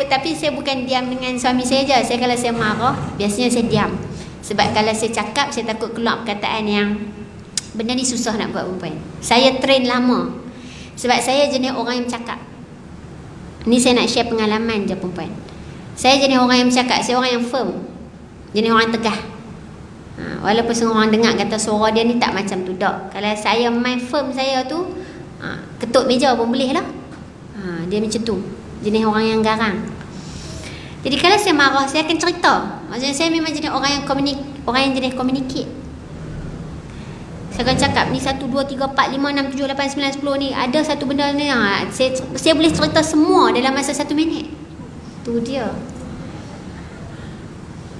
tapi saya bukan diam dengan suami saya je. Saya kalau saya marah, biasanya saya diam. Sebab kalau saya cakap, saya takut keluar perkataan yang benda ni susah nak buat perempuan. Saya train lama. Sebab saya jenis orang yang bercakap. Ni saya nak share pengalaman je perempuan. Saya jenis orang yang bercakap, saya orang yang firm. Jenis orang yang tegah. Walaupun semua orang dengar kata suara dia ni tak macam tu, tak. Kalau saya main firm saya tu, ketuk meja pun boleh lah. Dia macam tu. Jenis orang yang garang. Jadi kalau saya marah, saya akan cerita. Maksudnya saya memang jenis orang yang jenis communicate. Saya akan cakap ni 1, 2, 3, 4, 5, 6, 7, 8, 9, 10 ni. Ada satu benda ni, saya boleh cerita semua dalam masa 1 minit. Tu dia.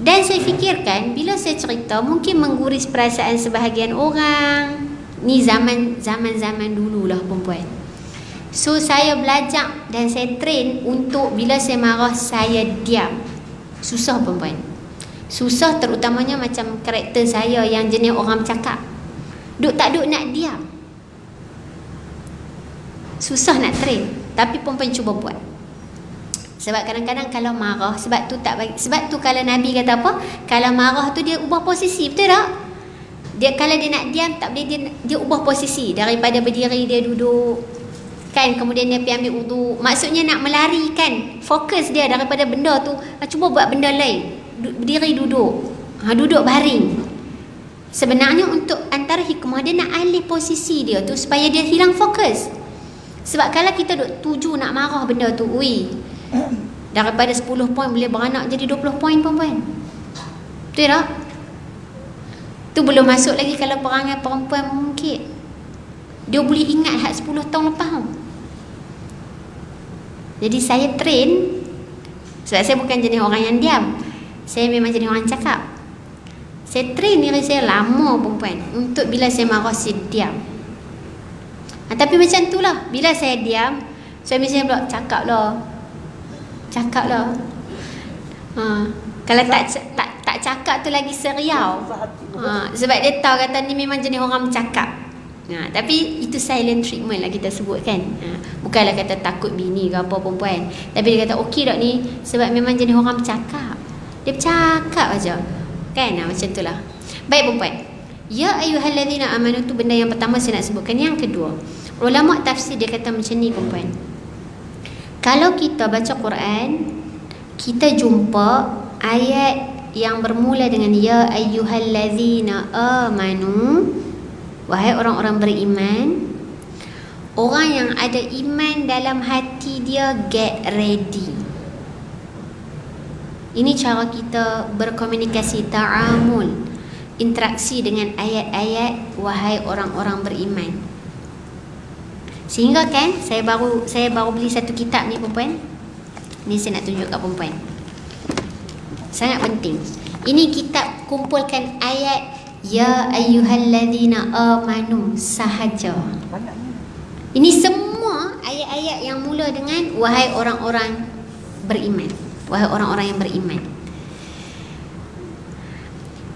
Dan saya fikirkan bila saya cerita mungkin mengguris perasaan sebahagian orang. Ni zaman dululah perempuan. So saya belajar dan saya train untuk bila saya marah saya diam. Susah perempuan. Susah terutamanya macam karakter saya yang jenis orang bercakap. Duk nak diam. Susah nak train. Tapi perempuan cuba buat. Sebab kadang-kadang kalau marah, sebab tu kalau Nabi kata apa? Kalau marah tu dia ubah posisi, betul tak? Kalau dia nak diam tak boleh, dia ubah posisi. Daripada berdiri dia duduk. Kan, kemudian dia pergi ambil wudu. Maksudnya nak melarikan fokus dia daripada benda tu. Cuba buat benda lain. Berdiri duduk. Duduk baring. Sebenarnya untuk antara hikmah dia nak alih posisi dia tu supaya dia hilang fokus. Sebab kalau kita duk tuju nak marah benda tu, daripada 10 poin boleh beranak jadi 20 poin perempuan. Betul tak? Tu belum masuk lagi kalau perangai perempuan mungkin. Dia boleh ingat hak 10 tahun lepas. Jadi saya train. Sebab saya bukan jenis orang yang diam. Saya memang jenis orang cakap. Saya train diri saya lama perempuan untuk bila saya marah saya diam. Tapi macam tu lah. Bila saya diam, suami saya pula cakap lah. Kalau tak cakap tu lagi seriau. Sebab dia tahu kata ni memang jenis orang bercakap. Tapi itu silent treatment lah kita sebut kan. Bukanlah kata takut bini ke apa perempuan. Tapi dia kata okey tak ni sebab memang jenis orang bercakap. Dia bercakap aja. Kan, macam tu lah. Baik perempuan. Ya ayyuhallazina amanu tu benda yang pertama saya nak sebutkan. Yang kedua, ulama tafsir dia kata macam ni perempuan. Kalau kita baca Quran, kita jumpa ayat yang bermula dengan ya ayyuhallazina amanu, wahai orang-orang beriman. Orang yang ada iman dalam hati dia, get ready. Ini cara kita berkomunikasi, ta'amul, interaksi dengan ayat-ayat wahai orang-orang beriman. Sehingga kan saya baru beli satu kitab ni perempuan. Ni saya nak tunjuk kat perempuan. Sangat penting. Ini kitab kumpulkan ayat ya ayyuhallazina amanu sahaja. Ini semua ayat-ayat yang mula dengan wahai orang-orang beriman. Wahai orang-orang yang beriman.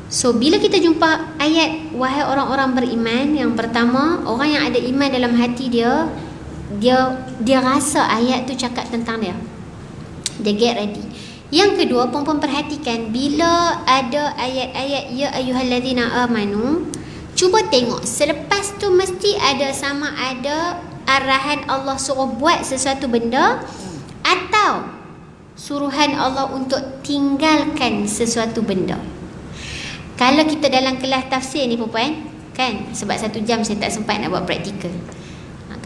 So bila kita jumpa ayat wahai orang-orang beriman, yang pertama, orang yang ada iman dalam hati dia rasa ayat tu cakap tentang dia. Dia get ready. Yang kedua, perempuan perhatikan bila ada ayat-ayat ya ayyuhallazina amanu, cuba tengok selepas tu mesti ada sama ada arahan Allah suruh buat sesuatu benda atau suruhan Allah untuk tinggalkan sesuatu benda. Kalau kita dalam kelas tafsir ni perempuan, kan, sebab 1 jam saya tak sempat nak buat praktikal.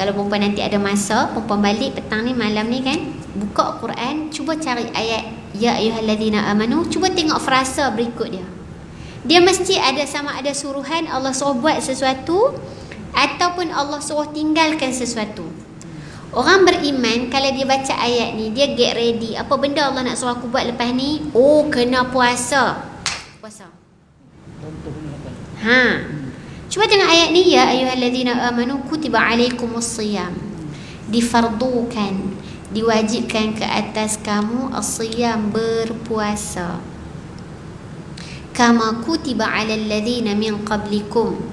Kalau perempuan nanti ada masa, perempuan balik petang ni, malam ni kan, buka Quran, cuba cari ayat ya ayyuhallazina amanu, cuba tengok frasa berikut dia. Dia mesti ada, sama ada suruhan Allah suruh buat sesuatu ataupun Allah suruh tinggalkan sesuatu. Orang beriman kalau dia baca ayat ni, dia get ready. Apa benda Allah nak suruh aku buat lepas ni? Oh, kena puasa. Puasa. Contohnya kan. Ha. Cuba tengok ayat ni, ya ayyuhallazina amanu kutiba alaikumus-shiyam. Difardukan, diwajibkan ke atas kamu as-shiyam, berpuasa. Kama kutiba alal ladzina min qablikum,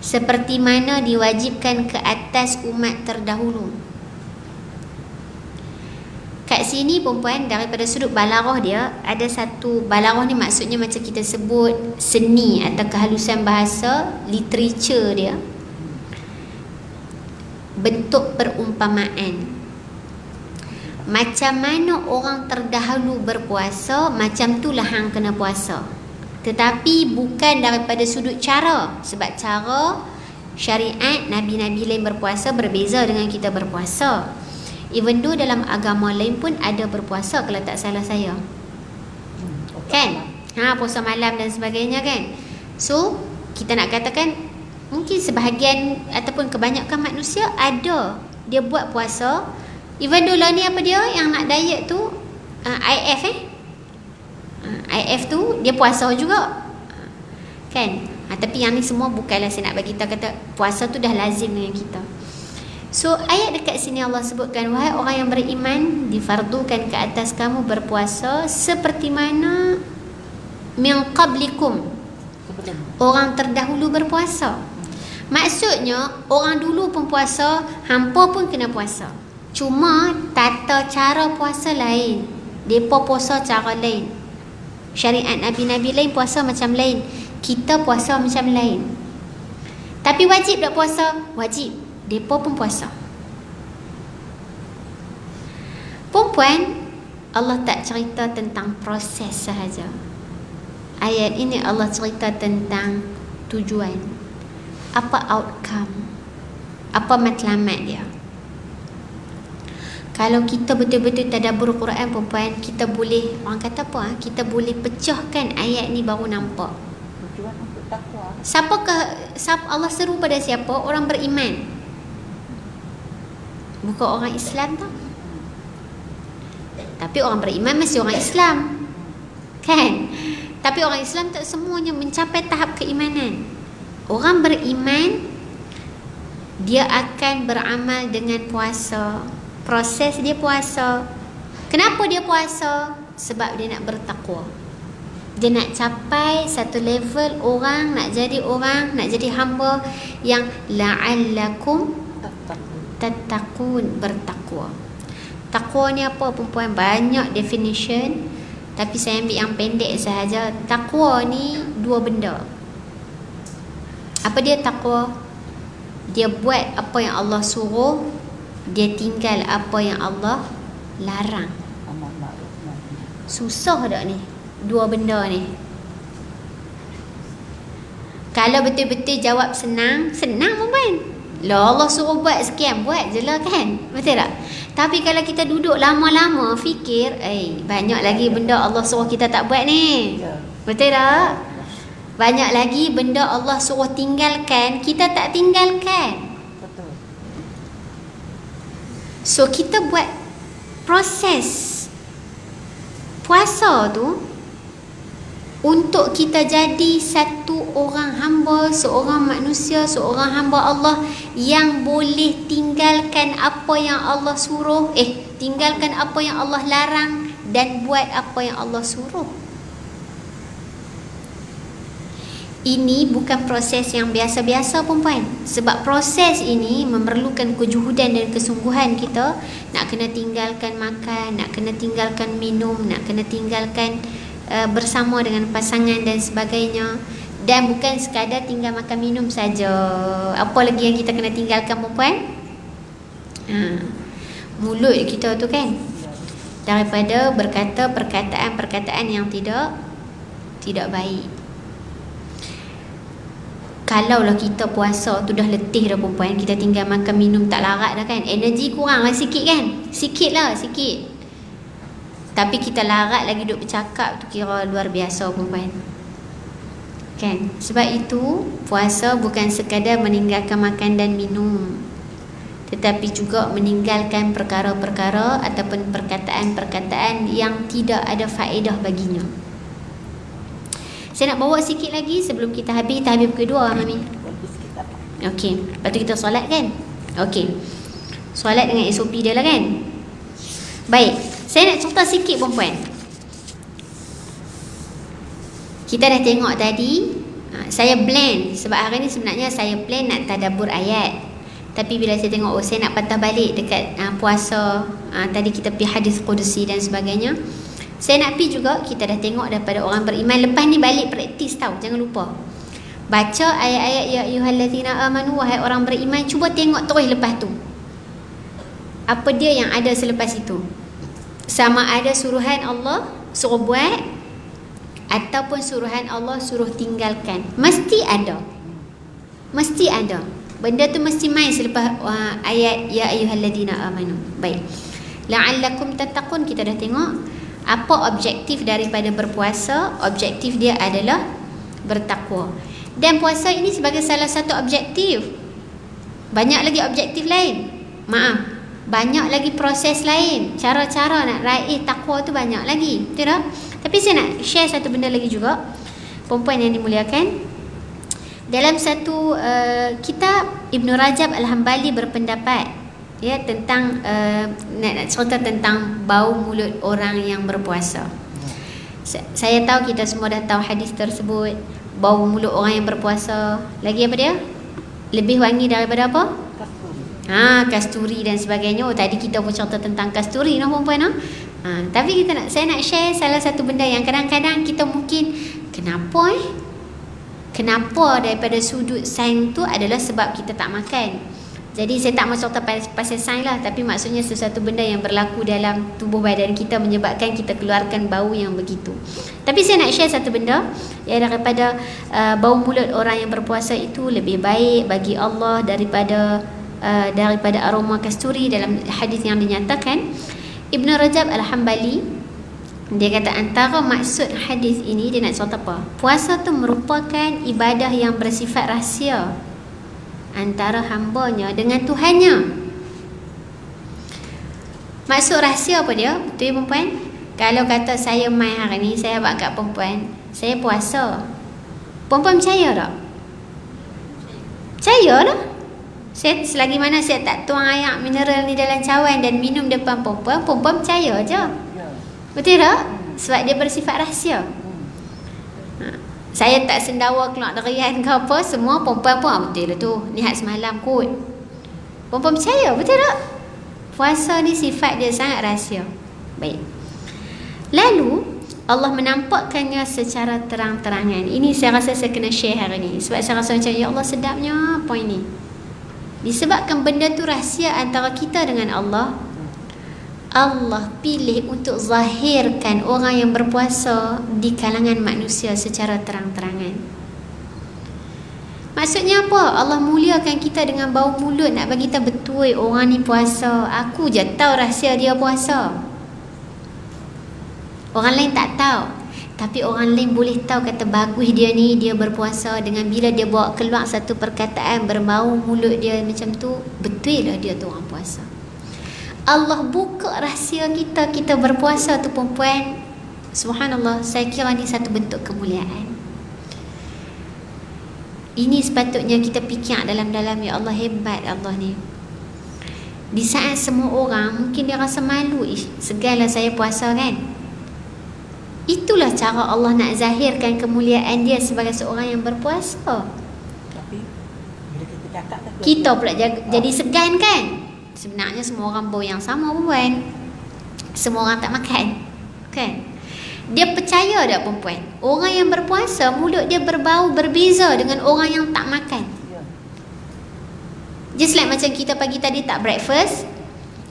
seperti mana diwajibkan ke atas umat terdahulu. Kat sini perempuan, daripada sudut balaghah dia, ada satu balaghah ni maksudnya macam kita sebut seni atau kehalusan bahasa, literature dia, bentuk perumpamaan. Macam mana orang terdahulu berpuasa, macam itulah hang kena puasa. Tetapi bukan daripada sudut cara, sebab cara syariat Nabi-Nabi lain berpuasa berbeza dengan kita berpuasa. Even though dalam agama lain pun ada berpuasa kalau tak salah saya. Kan? Puasa malam dan sebagainya kan. So, kita nak katakan mungkin sebahagian ataupun kebanyakan manusia ada dia buat puasa. Even though lah ni apa dia yang nak diet tu, IF IF tu dia puasa juga. Kan? Tapi yang ni semua bukanlah saya nak bagi kita kata puasa tu dah lazim dengan kita. So ayat dekat sini Allah sebutkan, wahai orang yang beriman, difardukan ke atas kamu berpuasa seperti mana min qablikum, orang terdahulu berpuasa. Maksudnya orang dulu pun puasa, hampa pun kena puasa. Cuma tata cara puasa lain, depa puasa cara lain. Syariat Nabi-Nabi lain puasa macam lain, kita puasa macam lain. Tapi wajib tak puasa? Wajib. Depa pun puasa. Perempuan, Allah tak cerita tentang proses sahaja. Ayat ini Allah cerita tentang tujuan. Apa outcome? Apa matlamat dia? Kalau kita betul-betul tadabbur Quran perempuan, kita boleh, orang kata apa? Kita boleh pecahkan ayat ni baru nampak. Tujuan untuk takwa. Siapa Allah seru pada siapa? Orang beriman. Bukan orang Islam tau. Tapi orang beriman mesti orang Islam. Kan? Tapi orang Islam tak semuanya mencapai tahap keimanan. Orang beriman, dia akan beramal dengan puasa. Proses dia puasa. Kenapa dia puasa? Sebab dia nak bertakwa. Dia nak capai satu level orang, nak jadi hamba yang la'allakum tattaqun, bertakwa. Takwa ni apa perempuan? Banyak definition, tapi saya ambil yang pendek sahaja. Takwa ni dua benda. Apa dia takwa? Dia buat apa yang Allah suruh, dia tinggal apa yang Allah larang. Amar ma'ruf nahi. Susah tak ni? Dua benda ni. Kalau betul-betul jawab senang, senang perempuan. Lah Allah suruh buat sekian, buat je lah kan. Betul tak? Tapi kalau kita duduk lama-lama fikir, banyak lagi benda Allah suruh kita tak buat ni. Ya. Betul tak? Banyak lagi benda Allah suruh tinggalkan, kita tak tinggalkan. Betul. So kita buat proses puasa tu untuk kita jadi satu orang hamba, seorang manusia, seorang hamba Allah yang boleh tinggalkan apa yang Allah suruh, tinggalkan apa yang Allah larang dan buat apa yang Allah suruh. Ini bukan proses yang biasa-biasa perempuan. Sebab proses ini memerlukan kejuhudan dan kesungguhan kita. Nak kena tinggalkan makan, nak kena tinggalkan minum, nak kena tinggalkan bersama dengan pasangan dan sebagainya. Dan bukan sekadar tinggal makan minum saja. Apa lagi yang kita kena tinggalkan perempuan? Mulut kita tu kan, daripada berkata perkataan-perkataan yang tidak baik. Kalaulah kita puasa tu dah letih dah perempuan, kita tinggal makan minum tak larat dah kan, energi kurang lah sikit kan, sikit. Tapi kita larat lagi duduk bercakap, tu kira luar biasa perempuan kan. Sebab itu puasa bukan sekadar meninggalkan makan dan minum, tetapi juga meninggalkan perkara-perkara ataupun perkataan-perkataan yang tidak ada faedah baginya. Saya nak bawa sikit lagi sebelum kita habis pukul 2, Mami. Okey, lepas tu kita solat kan. Okey, solat dengan SOP dia lah kan. Baik, saya nak cerita sikit perempuan. Kita dah tengok tadi, saya blend sebab hari ni sebenarnya saya plan nak tadabbur ayat. Tapi bila saya tengok saya nak patah balik dekat puasa, tadi kita pergi hadis Qudusi dan sebagainya. Saya nak pergi juga, kita dah tengok daripada orang beriman. Lepas ni balik praktis tau, jangan lupa baca ayat-ayat ya ayyuhallazina amanu, wahai orang beriman. Cuba tengok terus lepas tu apa dia yang ada selepas itu. Sama ada suruhan Allah suruh buat ataupun suruhan Allah suruh tinggalkan. Mesti ada benda tu, mesti main selepas ayat ya ayyuhallazina amanu. Baik, la'allakum tattaqun, kita dah tengok apa objektif daripada berpuasa. Objektif dia adalah bertakwa. Dan puasa ini sebagai salah satu objektif. Banyak lagi objektif lain. Banyak lagi proses lain. Cara-cara nak raih takwa tu banyak lagi. Betul tak? Tapi saya nak share satu benda lagi juga, perempuan yang dimuliakan. Dalam satu kitab, Ibn Rajab Al-Hambali berpendapat tentang nak cerita tentang bau mulut orang yang berpuasa. Saya tahu kita semua dah tahu hadis tersebut. Bau mulut orang yang berpuasa, lagi apa dia? Lebih wangi daripada apa? Kasturi dan sebagainya. Tadi kita pun cerita tentang kasturi perempuan. Tapi saya nak share salah satu benda yang kadang-kadang kita mungkin Kenapa daripada sudut sains tu adalah sebab kita tak makan. Jadi saya tak mahu cerita pasal sains lah, tapi maksudnya sesuatu benda yang berlaku dalam tubuh badan kita menyebabkan kita keluarkan bau yang begitu. Tapi saya nak share satu benda, daripada bau mulut orang yang berpuasa itu lebih baik bagi Allah daripada aroma kasturi. Dalam hadis yang dinyatakan, Ibn Rajab Al-Hambali, dia kata antara maksud hadis ini, dia nak cerita apa? Puasa tu merupakan ibadah yang bersifat rahsia antara hambanya dengan Tuhannya. Maksud rahsia apa dia? Betul ya perempuan? Kalau kata saya mai hari ni, saya buat kat perempuan, saya puasa, perempuan percaya tak? Percaya lah. Saya selagi mana saya tak tuang air mineral ni dalam cawan dan minum depan perempuan, perempuan percaya je. Betul tak? Sebab dia bersifat rahsia. Saya tak sendawa keluar derian ke apa, semua perempuan pun betul lah tu, nihat semalam kot. Perempuan percaya, betul tak? Puasa ni sifat dia sangat rahsia. Baik. Lalu Allah menampakkannya secara terang-terangan. Ini saya rasa saya kena share hari ni, sebab saya rasa macam ya Allah sedapnya poin ni. Disebabkan benda tu rahsia antara kita dengan Allah, Allah pilih untuk zahirkan orang yang berpuasa di kalangan manusia secara terang-terangan. Maksudnya apa? Allah muliakan kita dengan bau mulut, nak bagi kita betul orang ni puasa. Aku je tahu rahsia dia puasa, orang lain tak tahu. Tapi orang lain boleh tahu kata bagus dia ni, dia berpuasa. Dengan bila dia bawa keluar satu perkataan berbau mulut dia macam tu, betul lah dia tu orang puasa. Allah buka rahsia kita berpuasa tu perempuan. Subhanallah, saya kira ni satu bentuk kemuliaan. Ini sepatutnya kita fikir dalam-dalam, ya Allah, hebat Allah ni. Di saat semua orang mungkin dia rasa malu, segala saya puasa kan. Itulah cara Allah nak zahirkan kemuliaan dia sebagai seorang yang berpuasa. Tapi bila kita cakap kita pula jadi segan kan. Sebenarnya semua orang bau yang sama perempuan. Semua orang tak makan kan. Dia percaya tak perempuan? Orang yang berpuasa mulut dia berbau berbeza dengan orang yang tak makan. Just like macam kita pagi tadi tak breakfast,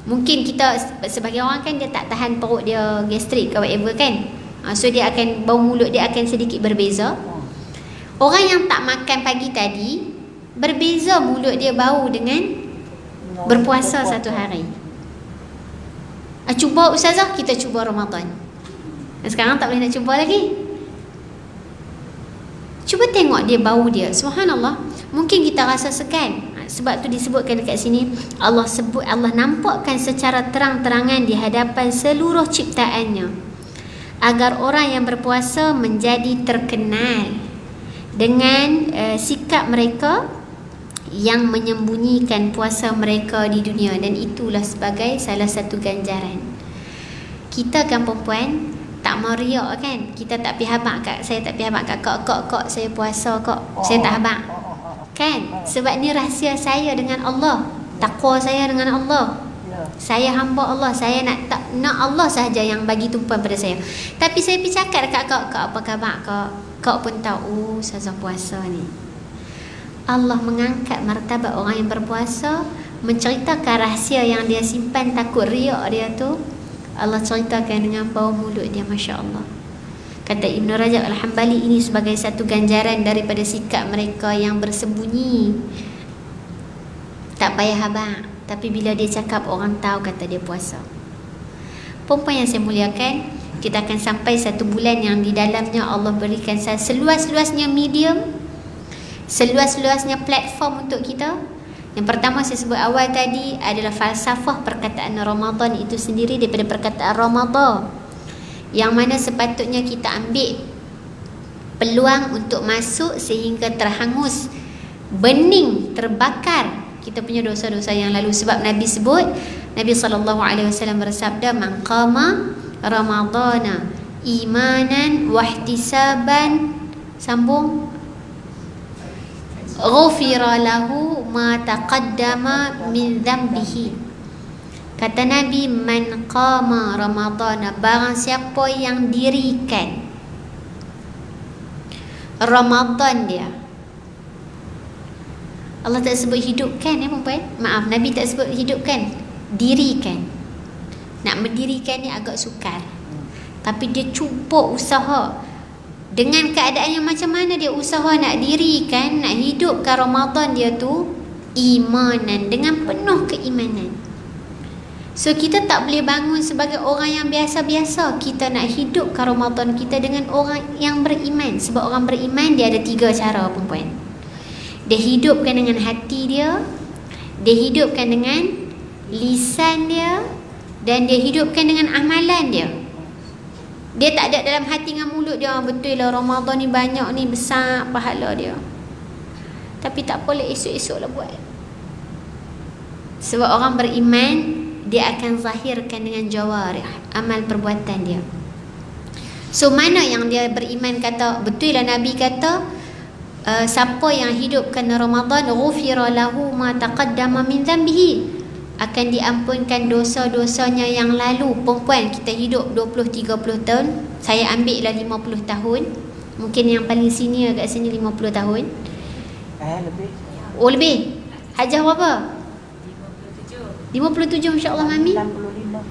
mungkin kita sebagai orang kan dia tak tahan perut dia gastrik ke whatever kan. So dia akan bau mulut dia akan sedikit berbeza. Orang yang tak makan pagi tadi, berbeza mulut dia bau dengan berpuasa satu hari. Cuba Ustazah, kita cuba Ramadan. Sekarang tak boleh nak cuba lagi. Cuba tengok dia bau dia. Subhanallah. Mungkin kita rasa segan. Sebab tu disebutkan dekat sini, Allah nampakkan secara terang-terangan di hadapan seluruh ciptaannya, agar orang yang berpuasa menjadi terkenal dengan sikap mereka yang menyembunyikan puasa mereka di dunia. Dan itulah sebagai salah satu ganjaran. Kita kan perempuan tak mau riak kan. Kita tak pergi habaq kat, saya tak pergi habaq kat kak saya puasa kak. Saya tak habaq. Kan? Sebab ni rahsia saya dengan Allah. Takwa saya dengan Allah. Saya hamba Allah. Saya nak Allah sahaja yang bagi tumpuan pada saya. Tapi saya pergi cakap dekat kak, apa khabar kak? Kak pun tahu Ustazah puasa ni. Allah mengangkat martabat orang yang berpuasa, menceritakan rahsia yang dia simpan takut riak dia tu. Allah ceritakan dengan bau mulut dia, Masya Allah. Kata Ibn Rajab Al-Hambali, ini sebagai satu ganjaran daripada sikap mereka yang bersembunyi. Tak payah habaq, tapi bila dia cakap orang tahu kata dia puasa. Perempuan yang saya muliakan, kita akan sampai satu bulan yang di dalamnya Allah berikan seluas-luasnya medium, seluas-luasnya platform untuk kita. Yang pertama saya sebut awal tadi adalah falsafah perkataan Ramadan itu sendiri, daripada perkataan Ramadan, yang mana sepatutnya kita ambil peluang untuk masuk sehingga terhangus, bening, terbakar kita punya dosa-dosa yang lalu. Sebab Nabi sebut, Nabi SAW bersabda, man qama ramadana imanan wahtisaban, sambung, ghufira lahu ma taqaddama min dhanbihi. Kata Nabi, man qama ramadana, barang siapa yang dirikan Ramadan dia. Allah tak sebut hidupkan perempuan. Maaf, Nabi tak sebut hidupkan, dirikan. Nak mendirikan ni agak sukar, tapi dia cuba usaha. Dengan keadaan yang macam mana dia usaha nak dirikan, nak hidupkan Ramadan dia tu imanan, dengan penuh keimanan. So kita tak boleh bangun sebagai orang yang biasa-biasa. Kita nak hidupkan Ramadan kita dengan orang yang beriman. Sebab orang beriman dia ada 3 cara perempuan. Dia hidupkan dengan hati dia, dia hidupkan dengan lisan dia, dan dia hidupkan dengan amalan dia. Dia tak ada dalam hati dengan mulut dia, betul lah Ramadan ni banyak ni, besar pahala dia, tapi tak boleh esok-esok lah buat. Sebab orang beriman, dia akan zahirkan dengan jawarih, amal perbuatan dia. So mana yang dia beriman kata, betul lah Nabi kata, siapa yang hidupkan Ramadan, ghufira lahu ma taqaddama min dhanbihi, akan diampunkan dosa-dosanya yang lalu. Perempuan, kita hidup 20-30 tahun, saya ambil lah 50 tahun. Mungkin yang paling senior kat sini 50 tahun. Lebih. Oh lebih. Hajah berapa? 57, Masya Allah Mami.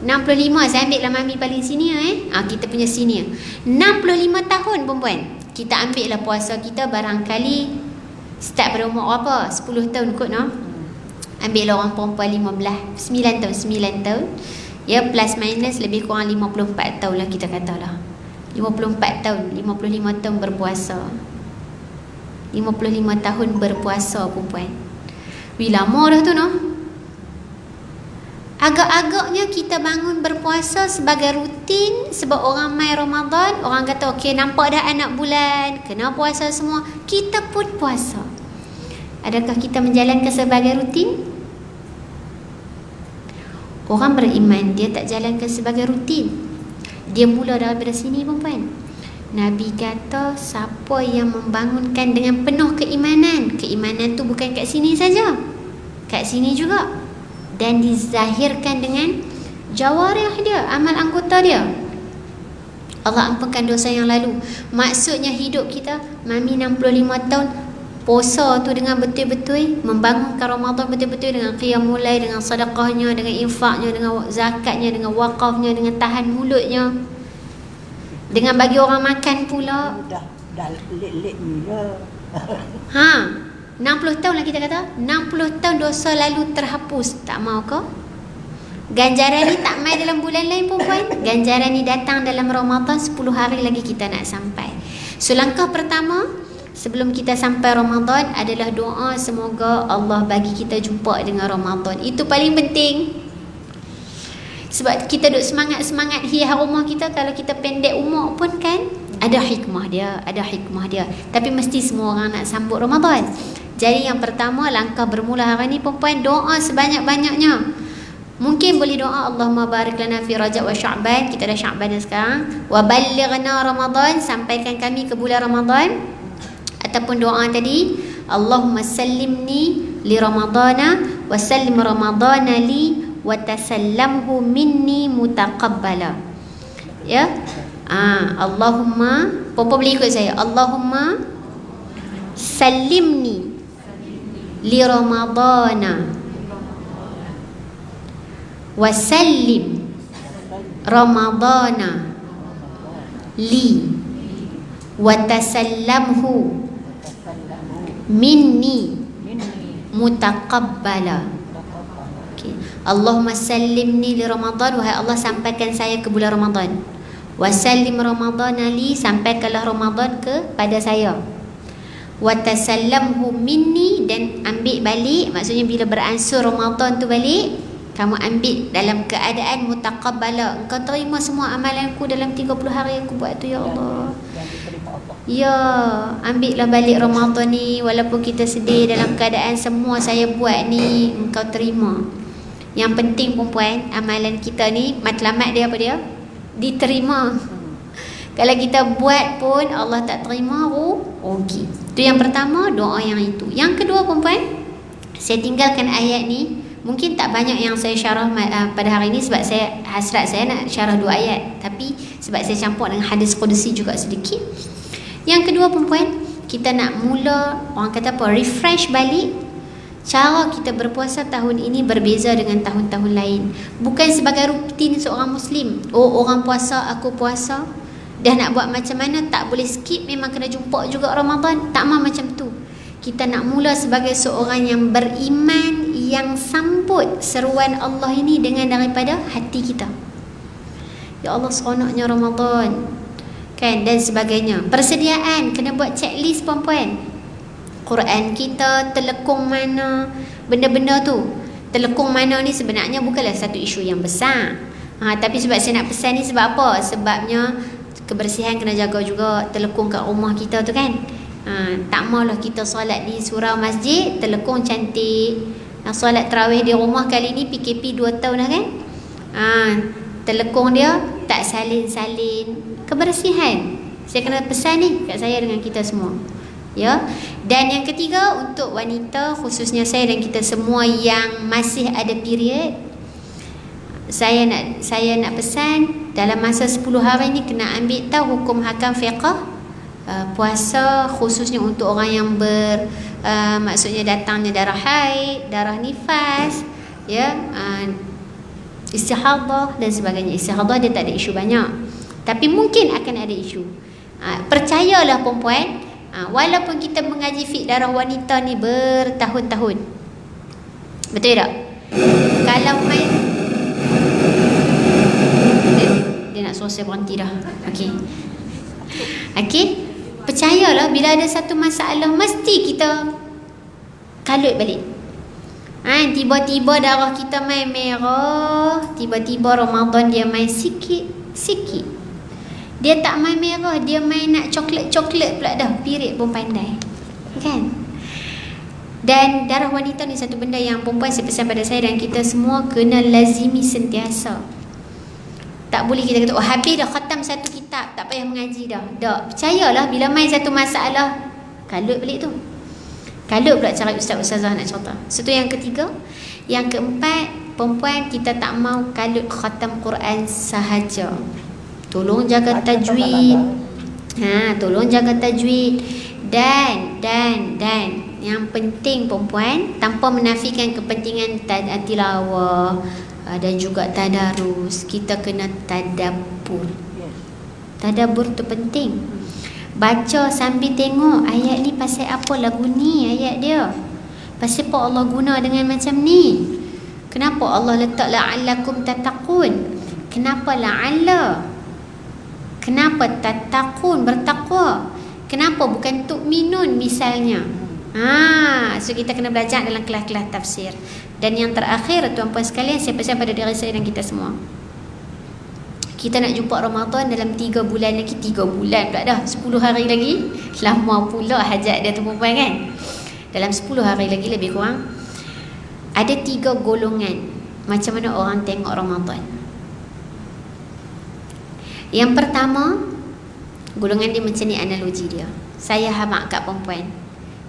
65. Saya ambil lah Mami paling senior kita punya senior 65 tahun perempuan. Kita ambil lah puasa kita barangkali start pada umur apa, 10 tahun kot no? Ambil lah orang perempuan 9 tahun ya, plus minus lebih kurang 54 tahun lah kita kata lah. 54 tahun, 55 tahun berpuasa, 55 tahun berpuasa perempuan. Wih lama dah tu no. Agak-agaknya kita bangun berpuasa sebagai rutin. Sebab orang mai Ramadan, orang kata okey, nampak dah anak bulan, kena puasa semua, kita pun puasa. Adakah kita menjalankan sebagai rutin? Orang beriman, dia tak jalankan sebagai rutin. Dia mula daripada sini perempuan. Nabi kata, siapa yang membangunkan dengan penuh keimanan, keimanan tu bukan kat sini saja, kat sini juga, dan dizahirkan dengan jawarih dia, amal anggota dia, Allah ampunkan dosa yang lalu. Maksudnya hidup kita, Mami 65 tahun puasa tu dengan betul-betul, membangunkan Ramadan betul-betul dengan qiyamul lail, dengan sedekahnya, dengan infaknya, dengan zakatnya, dengan wakafnya, dengan tahan mulutnya, dengan bagi orang makan pula. Dah lit-lit ni je. Ha, 60 tahun lah kita kata. 60 tahun dosa lalu terhapus. Tak mau ke? Ganjaran ni tak mai dalam bulan lain perempuan. Ganjaran ni datang dalam Ramadan, 10 hari lagi kita nak sampai. So langkah pertama sebelum kita sampai Ramadan adalah doa semoga Allah bagi kita jumpa dengan Ramadan. Itu paling penting. Sebab kita duk semangat-semangat hias rumah kita, kalau kita pendek umur pun kan ada hikmah dia, ada hikmah dia. Tapi mesti semua orang nak sambut Ramadan. Jadi yang pertama, langkah bermula hari ni perempuan, doa sebanyak-banyaknya. Mungkin boleh doa Allahumma barik lana fi Rajab wa Sya'ban. Kita dah Sya'ban dah sekarang. Wa ballighna Ramadan, sampaikan kami ke bulan Ramadan. Ataupun doa tadi, Allahumma sallimni li Ramadana wa sallim Ramadana li wa tasallamhu minni mutaqabbala. Ya. Allahumma, Popo boleh ikut saya. Allahumma sallimni li Ramadana wa sallim Ramadana li wa tasallamhu minni mutaqabbala. Okay. Allahumma sallimni li Ramadan, wahai Allah sampaikan saya ke bulan Ramadan. Wa sallim Ramadana li, sampaikanlah Ramadan kepada saya. Wa tasallamhu minni, dan ambil balik, maksudnya bila beransur Ramadan tu balik, kamu ambil dalam keadaan mutaqabbala. Engkau terima semua amalanku dalam 30 hari aku buat tu ya Allah. Ya, ambillah balik Ramadan ni, walaupun kita sedih, dalam keadaan semua saya buat ni engkau terima. Yang penting perempuan, amalan kita ni matlamat dia apa dia? Diterima. Kalau kita buat pun Allah tak terima, rugi. Itu yang pertama, doa yang itu. Yang kedua perempuan, saya tinggalkan ayat ni. Mungkin tak banyak yang saya syarah pada hari ini, sebab saya hasrat saya nak syarah 2 ayat. Tapi sebab saya campur dengan hadis qudsi juga sedikit. Yang kedua perempuan, kita nak mula, orang kata apa, refresh balik. Cara kita berpuasa tahun ini berbeza dengan tahun-tahun lain. Bukan sebagai rutin seorang Muslim. Oh, orang puasa, aku puasa. Dah nak buat macam mana, tak boleh skip, memang kena jumpa juga Ramadan. Tak mahu macam tu. Kita nak mula sebagai seorang yang beriman, yang sambut seruan Allah ini dengan daripada hati kita. Ya Allah, seronoknya Ramadan, kan, dan sebagainya. Persediaan, kena buat checklist perempuan. Quran kita, telekung mana, benda-benda tu. Telekung mana ni sebenarnya bukanlah satu isu yang besar. Tapi sebab saya nak pesan ni sebab apa? Sebabnya kebersihan kena jaga juga. Telekung kat rumah kita tu kan. Tak maulah kita solat di surau masjid, telekung cantik. Solat tarawih di rumah kali ni PKP 2 tahun dah kan. Telekung dia tak salin-salin. Kebersihan, saya kena pesan ni kat saya dengan kita semua. Ya. Dan yang ketiga, untuk wanita, khususnya saya dan kita semua yang masih ada period, saya nak pesan dalam masa 10 hari ni kena ambil tahu hukum hakam fiqh puasa, khususnya untuk orang yang maksudnya datangnya darah haid, darah nifas, ya, istihadah dan sebagainya. Istihadah dia tak ada isu banyak, tapi mungkin akan ada isu. Percayalah perempuan, walaupun kita mengaji fiqh darah wanita ni bertahun-tahun, betul tak? Kalau main dia nak suruh saya berhenti dah. Okey, percayalah, bila ada satu masalah mesti kita kalut balik. Tiba-tiba darah kita main merah, tiba-tiba Ramadan dia main sikit. Dia tak main merah, dia main nak coklat-coklat pula dah. Period pun pandai, kan? Dan darah wanita ni satu benda yang perempuan, saya pesan pada saya dan kita semua kena lazimi sentiasa. Tak boleh kita kata, habis dah khatam satu kitab, tak payah mengaji dah. Tak, percayalah, bila main satu masalah, kalut balik tu. Kalut pula cara ustaz-ustazah nak cerita. Itu yang ketiga. Yang keempat, perempuan, kita tak mau kalut khatam Quran sahaja. Tolong jaga tajwid. Tolong jaga tajwid. Dan yang penting perempuan, tanpa menafikan kepentingan tilawah dan juga tadarus, kita kena tadabbur. Tadabbur tu penting. Baca sambil tengok ayat ni pasal apa lagu ni, ayat dia. Pasal apa Allah guna dengan macam ni? Kenapa Allah letak la'allakum tattaqun? Kenapa la'alla? Kenapa tattaqun, bertakwa? Kenapa bukan tu'minun misalnya? So kita kena belajar dalam kelas-kelas tafsir. Dan yang terakhir tuan-puan sekalian, saya pesan pada diri saya dan kita semua. Kita nak jumpa Ramadan dalam 3 bulan lagi. 3 bulan pula dah, 10 hari lagi. Lama pula hajat dia tu perempuan kan. Dalam 10 hari lagi lebih kurang. Ada 3 golongan macam mana orang tengok Ramadan. Yang pertama, golongan dia macam ni analogi dia. Saya habaq kat perempuan.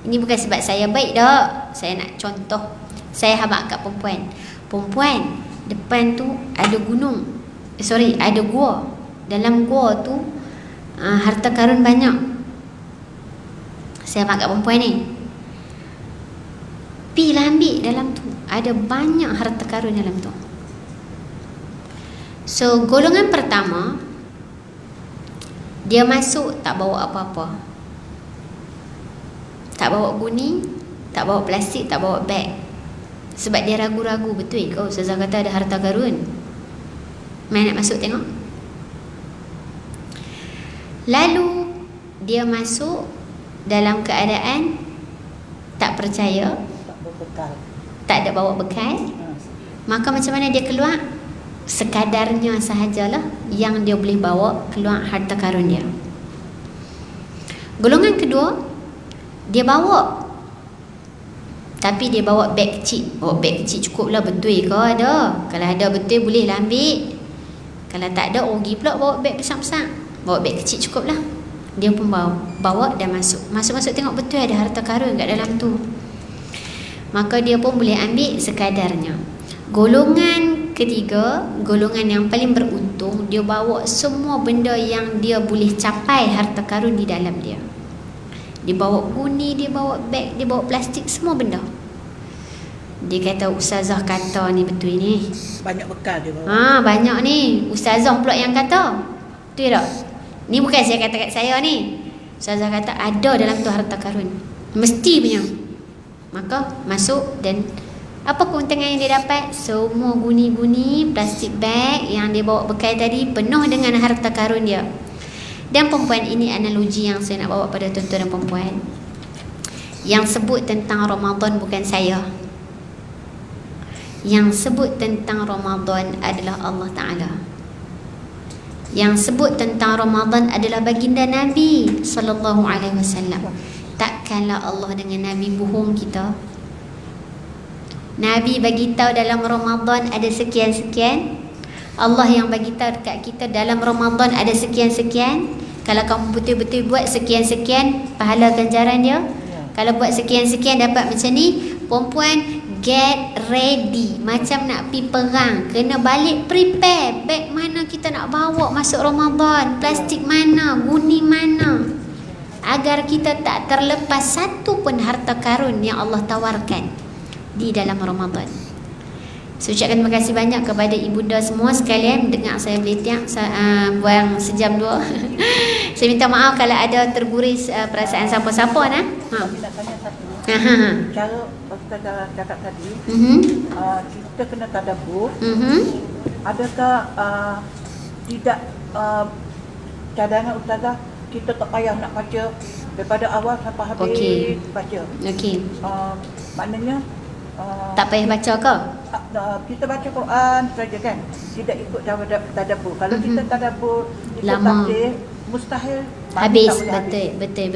Ini bukan sebab saya baik dah. Saya nak contoh. Saya habaq kat perempuan. Perempuan, depan tu ada gunung. Ada gua. Dalam gua tu harta karun banyak. Saya habaq kat perempuan ni. Pilah ambil dalam tu. Ada banyak harta karun dalam tu. So, golongan pertama, dia masuk tak bawa apa-apa. Tak bawa guni, tak bawa plastik, tak bawa beg. Sebab dia ragu-ragu, betul ke Ustazah kata ada harta karun? Mai nak masuk tengok. Lalu dia masuk dalam keadaan tak percaya, Tak berbekal. tak ada bawa bekal. Maka macam mana dia keluar? Sekadarnya sahajalah yang dia boleh bawa keluar harta karun dia. Golongan kedua, dia bawa, tapi dia bawa beg kecil. Bawa beg kecil cukup lah, betul ke ada? Kalau ada betul boleh lah ambil. Kalau tak ada, rugi pula bawa beg besar-besar. Bawa beg kecil cukup lah. Dia pun bawa dan masuk. Masuk-masuk tengok betul ada harta karun kat dalam tu. Maka dia pun boleh ambil sekadarnya. Golongan ketiga, golongan yang paling beruntung, dia bawa semua benda yang dia boleh capai harta karun di dalam dia. Dia bawa guni, dia bawa beg, dia bawa plastik, semua benda. Dia kata Ustazah kata ni betul ni. Banyak bekal dia bawa. Banyak ni. Ustazah pula yang kata. Betul tak? Ni bukan saya kata kat saya ni. Ustazah kata ada dalam tu harta karun. Mesti punya. Maka masuk dan apa keuntungan yang dia dapat? Semua guni-guni, plastik bag yang dia bawa bekal tadi penuh dengan harta karun dia. Dan perempuan, ini analogi yang saya nak bawa pada tuan-tuan dan perempuan. Yang sebut tentang Ramadan bukan saya. Yang sebut tentang Ramadan adalah Allah Ta'ala. Yang sebut tentang Ramadan adalah baginda Nabi sallallahu alaihi wasallam. Takkanlah Allah dengan Nabi bohong kita. Nabi bagi tahu dalam Ramadan ada sekian-sekian. Allah yang bagi tahu dekat kita dalam Ramadan ada sekian-sekian. Kalau kamu betul-betul buat sekian-sekian, pahala ganjaran dia. Kalau buat sekian-sekian dapat macam ni. Perempuan, get ready. Macam nak pergi perang, kena balik prepare. Beg mana kita nak bawa masuk Ramadan, plastik mana, guni mana, agar kita tak terlepas satu pun harta karun yang Allah tawarkan di dalam Ramadan. Saya ucapkan terima kasih banyak kepada ibunda semua sekalian. Dengar saya berletiak buang sejam dua. Saya minta maaf kalau ada terguris perasaan siapa-siapa nah. Tapi nak tanya satu. Cara Ustazah cakap tadi, kita kena tadabbur. Adakah tidak cadangan Ustazah kita tak payah nak baca daripada awal sampai habis baca? Okey. Maknanya Tak payah baca ke? Kita baca Quran saja kan, tidak ikut tadabbur. Kalau kita tadabbur, kita lama, tafsir, mustahil habis. Betul.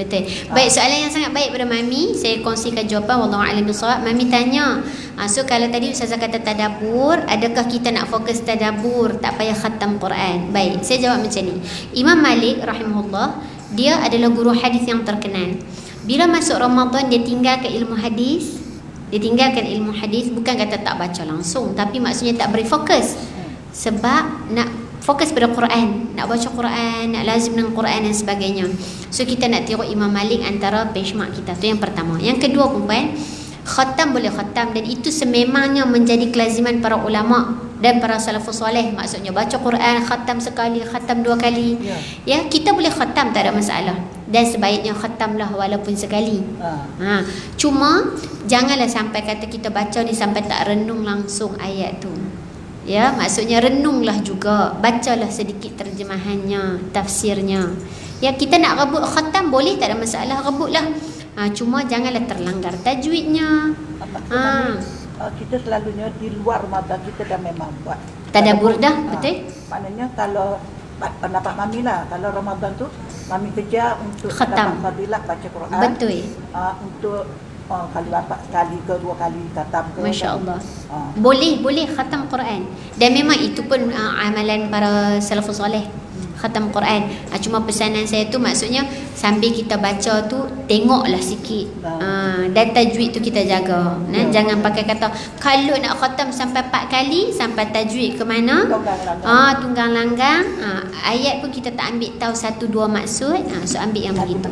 Baik, soalan yang sangat baik pada Mami. Saya kongsikan jawapan, wallahu a'lam bissawab. Mami tanya, so kalau tadi Ustazah kata tadabbur, adakah kita nak fokus tadabbur, tak payah khatam Quran? Baik, saya jawab macam ni. Imam Malik rahimahullah, dia adalah guru hadis yang terkenal. Bila masuk Ramadan, dia tinggalkan ilmu hadis. Dia tinggalkan ilmu hadis, bukan kata tak baca langsung, tapi maksudnya tak beri fokus. Sebab nak fokus pada Quran, nak baca Quran, nak lazim dengan Quran dan sebagainya. So kita nak tiru Imam Malik antara benchmark kita. Tu yang pertama. Yang kedua, perempuan, khatam boleh khatam, dan itu sememangnya menjadi kelaziman para ulama. dan para salafus soleh, maksudnya baca Quran khatam sekali, khatam 2 kali. Ya, kita boleh khatam, tak ada masalah. Dan sebaiknya khatamlah walaupun sekali. Cuma janganlah sampai kata kita baca ni sampai tak renung langsung ayat tu. Ya, maksudnya renunglah juga, bacalah sedikit terjemahannya, tafsirnya. Ya, kita nak rebut khatam boleh, tak ada masalah, rebutlah. Cuma janganlah terlanggar tajwidnya. Kita selalunya di luar Ramadan kita dah memang buat Tadabbur dah, betul? Maknanya kalau pendapat Mami lah, kalau Ramadan tu Mami kerja untuk khatam, fadilah baca Quran. Betul. Untuk kali bapak sekali ke 2 kali khatam ke. Masya-Allah. Boleh khatam Quran. Dan memang itu pun amalan para salafus soleh, khatam Quran. Cuma pesanan saya tu maksudnya sambil kita baca tu tengoklah sikit. Dan tajwid tu kita jaga. Jangan pakai kata kalau nak khatam sampai 4 kali sampai tajwid ke mana? Tunggang langgang. Ayat pun kita tak ambil tahu 1-2 maksud. So ambil yang begitu.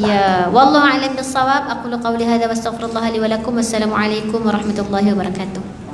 Ya, wallahu a'lam bissawab. Aqulu qawli hadza wa astaghfirullah li wa lakum. Wassalamualaikum warahmatullahi wabarakatuh.